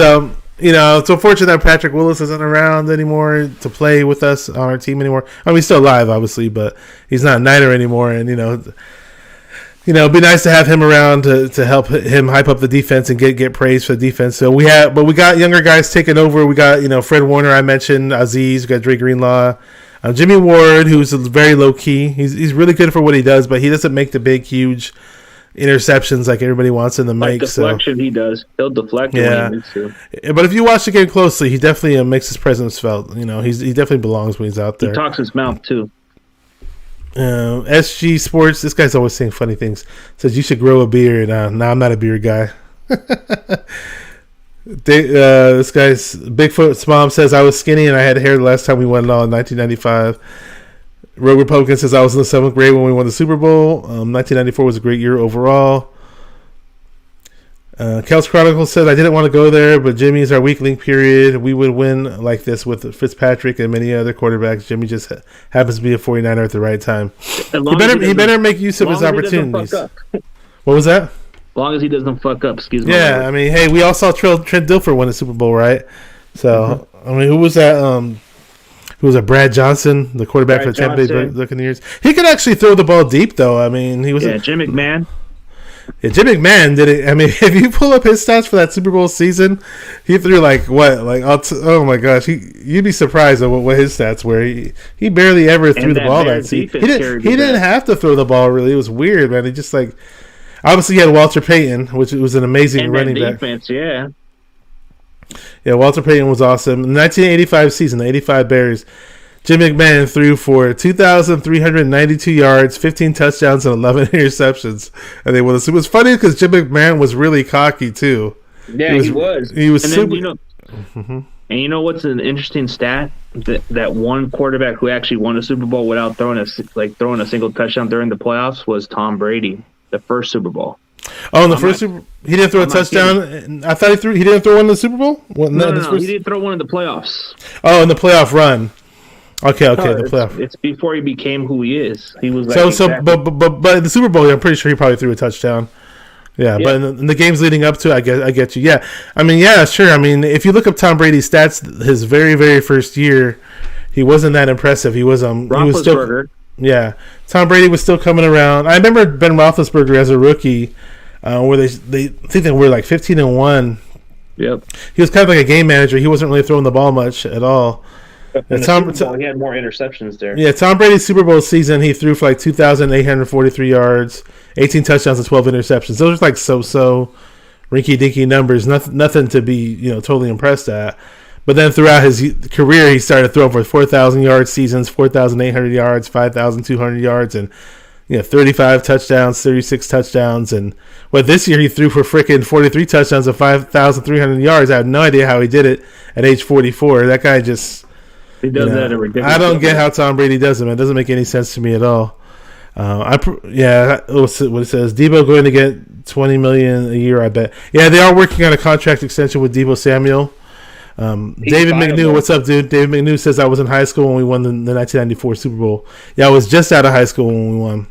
it's unfortunate that Patrick Willis isn't around anymore to play with us on our team anymore. I mean, he's still alive, obviously, but he's not a Niner anymore, and it'd be nice to have him around to help him hype up the defense and get praise for the defense. So we got younger guys taking over. We got Fred Warner, I mentioned, Aziz, we got Dre Greenlaw, Jimmy Ward, who's very low key. He's really good for what he does, but he doesn't make the big, huge interceptions like everybody wants him to make. Deflection, he does. He'll deflect when he needs to. But if you watch the game closely, he definitely makes his presence felt. He definitely belongs when he's out there. He talks his mouth too. SG Sports, this guy's always saying funny things. Says you should grow a beard. No, I'm not a beard guy. This guy's Bigfoot's mom says I was skinny and I had hair the last time we won it all in 1995. Rogue Republican says I was in the 7th grade when we won the Super Bowl. 1994 was a great year overall. Kels Chronicle said I didn't want to go there, but Jimmy's our weak link period. We would win like this with Fitzpatrick and many other quarterbacks. Jimmy just happens to be a 49er at the right time. He better make use of his opportunities. What was that? As long as he doesn't fuck up, excuse me. Yeah, I mean, hey, we all saw Trent Dilfer win the Super Bowl, right? So, I mean, who was that? Who was it? Brad Johnson, the quarterback for the Tampa Bay Buccaneers. He could actually throw the ball deep, though. I mean, he was. Yeah, Jim McMahon. Yeah, Jim McMahon did it. I mean, if you pull up his stats for that Super Bowl season, he threw oh my gosh, you'd be surprised at what his stats were. He barely ever threw the ball that season. He didn't have to throw the ball really. It was weird, man. He just obviously he had Walter Payton, which was an amazing running back. Defense, yeah. Yeah, Walter Payton was awesome. In the 1985 season, the 85 Bears, Jim McMahon threw for 2,392 yards, 15 touchdowns, and 11 interceptions. And they won. It was funny because Jim McMahon was really cocky, too. Yeah, he was. He was and super... Then, and you know what's an interesting stat? That one quarterback who actually won a Super Bowl without throwing a single touchdown during the playoffs was Tom Brady, the first Super Bowl. Oh, in the first Super Bowl? He didn't throw a touchdown? I thought he didn't throw one in the Super Bowl? No, he didn't throw one in the playoffs. Oh, in the playoff run. Okay, the playoff. It's before he became who he is. He was but in the Super Bowl, I'm pretty sure he probably threw a touchdown. Yeah. But in the games leading up to it, I get you. Yeah, I mean, yeah, sure. I mean, if you look up Tom Brady's stats, his very, very first year, he wasn't that impressive. He was Roethlisberger. Yeah, Tom Brady was still coming around. I remember Ben Roethlisberger as a rookie, where they think they were like 15-1. Yep. He was kind of like a game manager. He wasn't really throwing the ball much at all. In the Super Bowl, he had more interceptions there. Yeah, Tom Brady's Super Bowl season, he threw for 2,843 yards, 18 touchdowns, and 12 interceptions. Those are so rinky-dinky numbers, nothing to be totally impressed at. But then throughout his career, he started throwing for 4,000-yard seasons, 4,800 yards, 5,200 yards, and 35 touchdowns, 36 touchdowns. And this year he threw for freaking 43 touchdowns and 5,300 yards. I have no idea how he did it at age 44. That guy just... He does that at ridiculous. I don't get how Tom Brady does it, man. It doesn't make any sense to me at all. What it says, Debo going to get $20 million a year, I bet. Yeah, they are working on a contract extension with Debo Samuel. David McNew, what's up, dude? David McNew says I was in high school when we won the 1994 Super Bowl. Yeah, I was just out of high school when we won.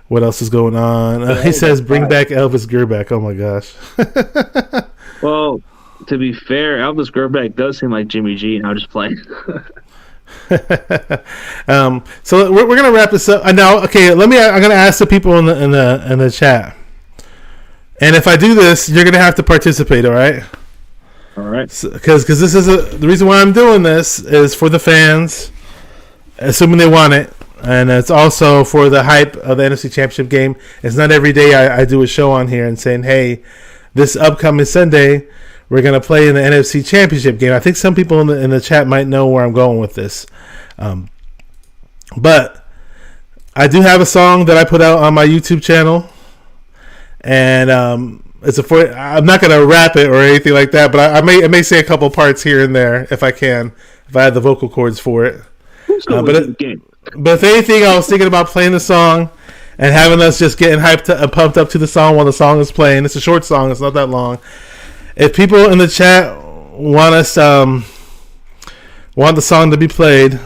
What else is going on? He says, bring back Elvis Gerback. Oh, my gosh. Well... To be fair, Elvis Gerback does seem like Jimmy G, and I'm just playing. So we're gonna wrap this up now. Okay, I'm gonna ask the people in the chat, and if I do this, you're gonna have to participate. All right. All right. Because this is the reason why I'm doing this is for the fans, assuming they want it, and it's also for the hype of the NFC Championship game. It's not every day I do a show on here and saying, hey, this upcoming Sunday. We're going to play in the NFC Championship game. I think some people in the chat might know where I'm going with this. But I do have a song that I put out on my YouTube channel. and I'm not gonna rap it or anything like that, but I may say a couple parts here and there if I have the vocal cords for it. But if anything, I was thinking about playing the song and having us just getting hyped and pumped up to the song while the song is playing. It's a short song; it's not that long. If people in the chat want us want the song to be played,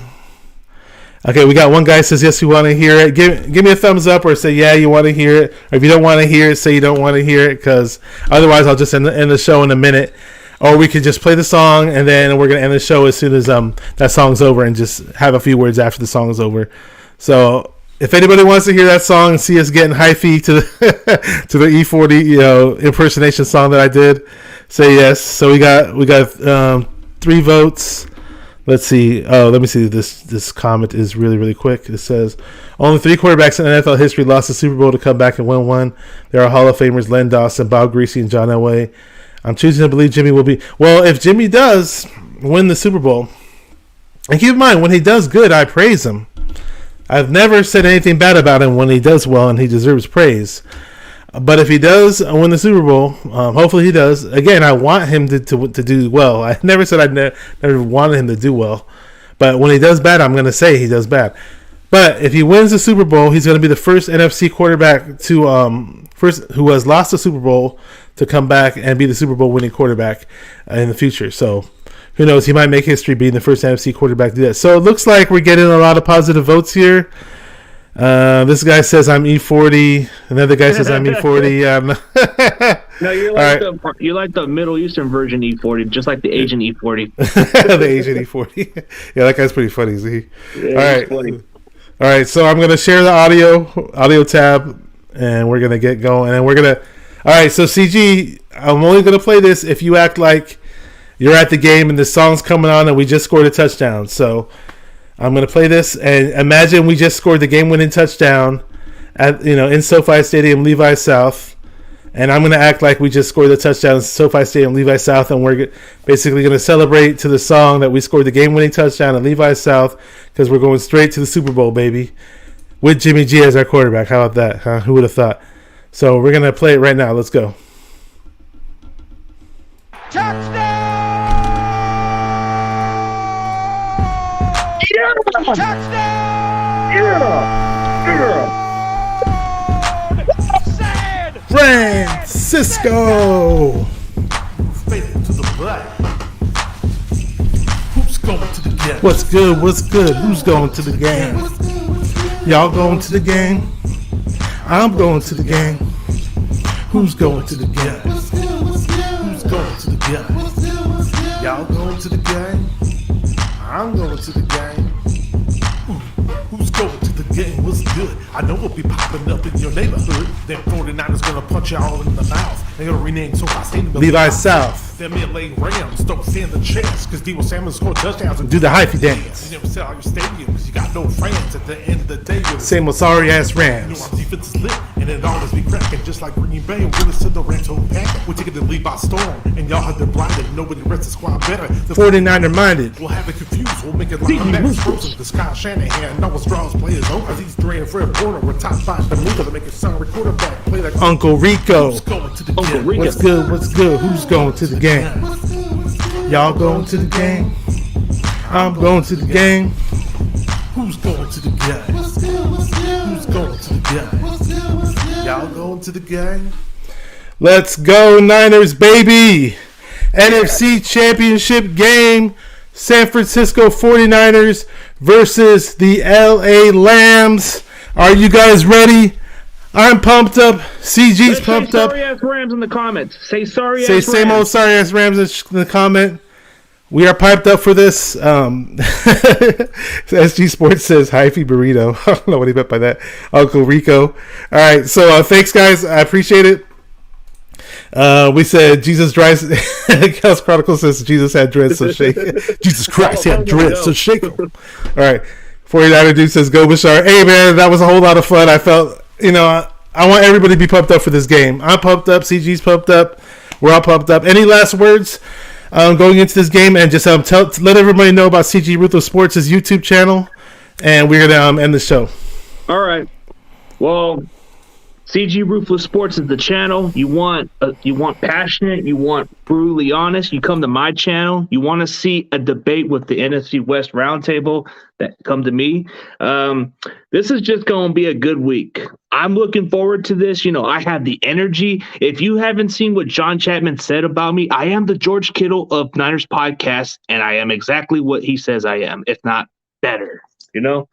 okay, we got one guy says yes, we want to hear it. Give me a thumbs up or say yeah, you want to hear it. Or if you don't want to hear it, say you don't want to hear it, because otherwise I'll just end the show in a minute. Or we could just play the song and then we're gonna end the show as soon as that song's over and just have a few words after the song is over. So if anybody wants to hear that song and see us getting hyphy to the to the E40 impersonation song that I did, say yes. So we got 3 votes. Let's see. Oh, let me see. This comment is really, really quick. It says, only 3 quarterbacks in NFL history lost the Super Bowl to come back and win one. There are Hall of Famers Len Dawson, Bob Greasy, and John Elway. I'm choosing to believe Jimmy will be. Well, if Jimmy does win the Super Bowl, and keep in mind, when he does good, I praise him. I've never said anything bad about him when he does well, and he deserves praise. But if he does win the Super Bowl, hopefully he does. Again, I want him to do well. I never said I never wanted him to do well. But when he does bad, I'm going to say he does bad. But if he wins the Super Bowl, he's going to be the first NFC quarterback who has lost the Super Bowl to come back and be the Super Bowl winning quarterback in the future. So who knows? He might make history being the first NFC quarterback to do that. So it looks like we're getting a lot of positive votes here. This guy says I'm E40. Another guy says I'm E40. No, you're like the Middle Eastern version E40, just like the Asian E40. The Asian E40. Yeah, that guy's pretty funny. See? Yeah, all right. So I'm gonna share the audio tab, and we're gonna get going. And we're gonna. All right. So CG, I'm only gonna play this if you act like you're at the game and the song's coming on and we just scored a touchdown. So I'm going to play this and imagine we just scored the game-winning touchdown in SoFi Stadium, Levi South, and I'm going to act like we just scored the touchdown in SoFi Stadium, Levi South, and we're basically going to celebrate to the song that we scored the game-winning touchdown at Levi South because we're going straight to the Super Bowl, baby, with Jimmy G as our quarterback. How about that? Huh? Who would have thought? So we're going to play it right now. Let's go. Touchdown! Touchdown! Francisco! To the black. Who's going to the game? What's good? What's good? Who's going to the game? Y'all going to the game? I'm going to the game. Who's going to the game? Who's going to the game? Y'all going to the game? I'm going to the game. Who's going to the game? What's good? I know we'll be popping up in your neighborhood. Them 49ers gonna punch y'all in the mouth. They're gonna rename SoFi Stadium Levi South. Them LA Rams don't stand a chance because Debo Samuel scored touchdowns and do the hyphy dance. You never sell out your stadium because you got no fans at the end of the day. Same old sorry ass Rams. Our defense is lit and it always be cracking just like Green Bay. We're to the rental pack. We're taking the lead by storm and y'all have been blinded. Nobody rests the squad better. The 49er minded. We'll have it confused. We'll make it linebackers frozen. The Scott Shanahan no one draws players over. These Dre and Fred Warner were top 5 to move to make it sound quarterback. Play like Uncle Rico. Who's going to the game? What's good? What's good? Who's going to the game? Y'all going to the game? I'm going to the game. Who's going to the game? Who's going to the game? Y'all going to the game? Let's go Niners, baby! NFC Championship game. San Francisco 49ers versus the LA Lambs. Are you guys ready? I'm pumped up. CG's pumped up. Sorry ass Rams in the comments. Say sorry ass Say Rams. same old sorry ass Rams in the comment. We are piped up for this. SG Sports says hyphy burrito. I don't know what he meant by that. Uncle Rico. All right, so thanks guys. I appreciate it. We said Jesus dries. Chaos Chronicle says Jesus had dreads, so shake. Jesus Christ had dreads, so shake him. All right, 49er dude says go Bashar. Hey man, that was a whole lot of fun. I felt, I want everybody to be pumped up for this game. I'm pumped up. CG's pumped up. We're all pumped up. Any last words going into this game? And just let everybody know about CG Ruthless Sports' YouTube channel. And we're gonna end the show. All right. Well, CG Ruthless Sports is the channel. You want passionate, you want brutally honest, you come to my channel. You want to see a debate with the NFC West Roundtable, that come to me. This is just going to be a good week. I'm looking forward to this. You know, I have the energy. If you haven't seen what John Chapman said about me, I am the George Kittle of Niners podcast, and I am exactly what he says I am, if not better. You know,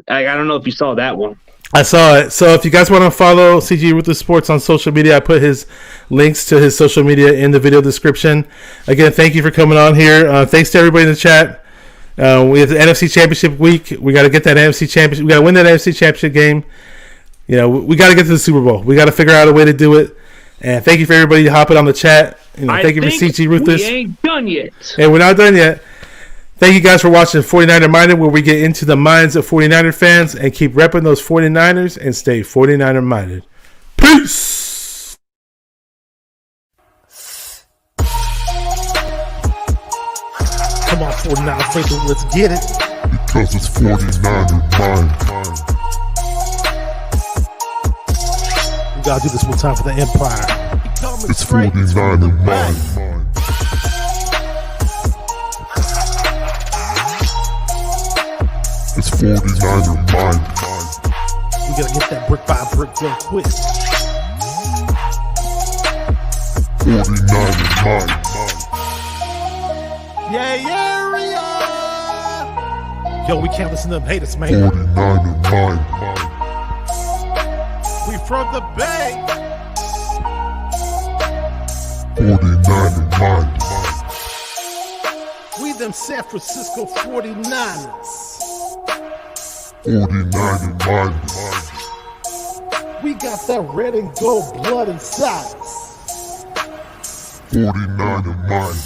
I don't know if you saw that one. I saw it. So if you guys want to follow CG Ruthless Sports on social media, I put his links to his social media in the video description. Again, thank you for coming on here. Thanks to everybody in the chat. We have the NFC Championship week. We got to get that NFC Championship. We got to win that NFC Championship game. You know, we got to get to the Super Bowl. We got to figure out a way to do it. And thank you for everybody hopping on the chat. You know, thank you for CG Ruthless. We ain't done yet. And we're not done yet. Thank you guys for watching 49er Minded, where we get into the minds of 49er fans and keep repping those 49ers and stay 49er minded. Peace! Come on, 49 Faithful, let's get it. Because it's 49er mind. We gotta do this one time for the Empire. It's 49er mind. It's 49er mind. We gotta get that brick by brick real quick. 49er mind. Yo, we can't listen to them haters, man. 49er mind. We from the Bay. 49er mind. We them San Francisco 49ers. 49er mind. We got that red and gold blood inside us. 49er mind.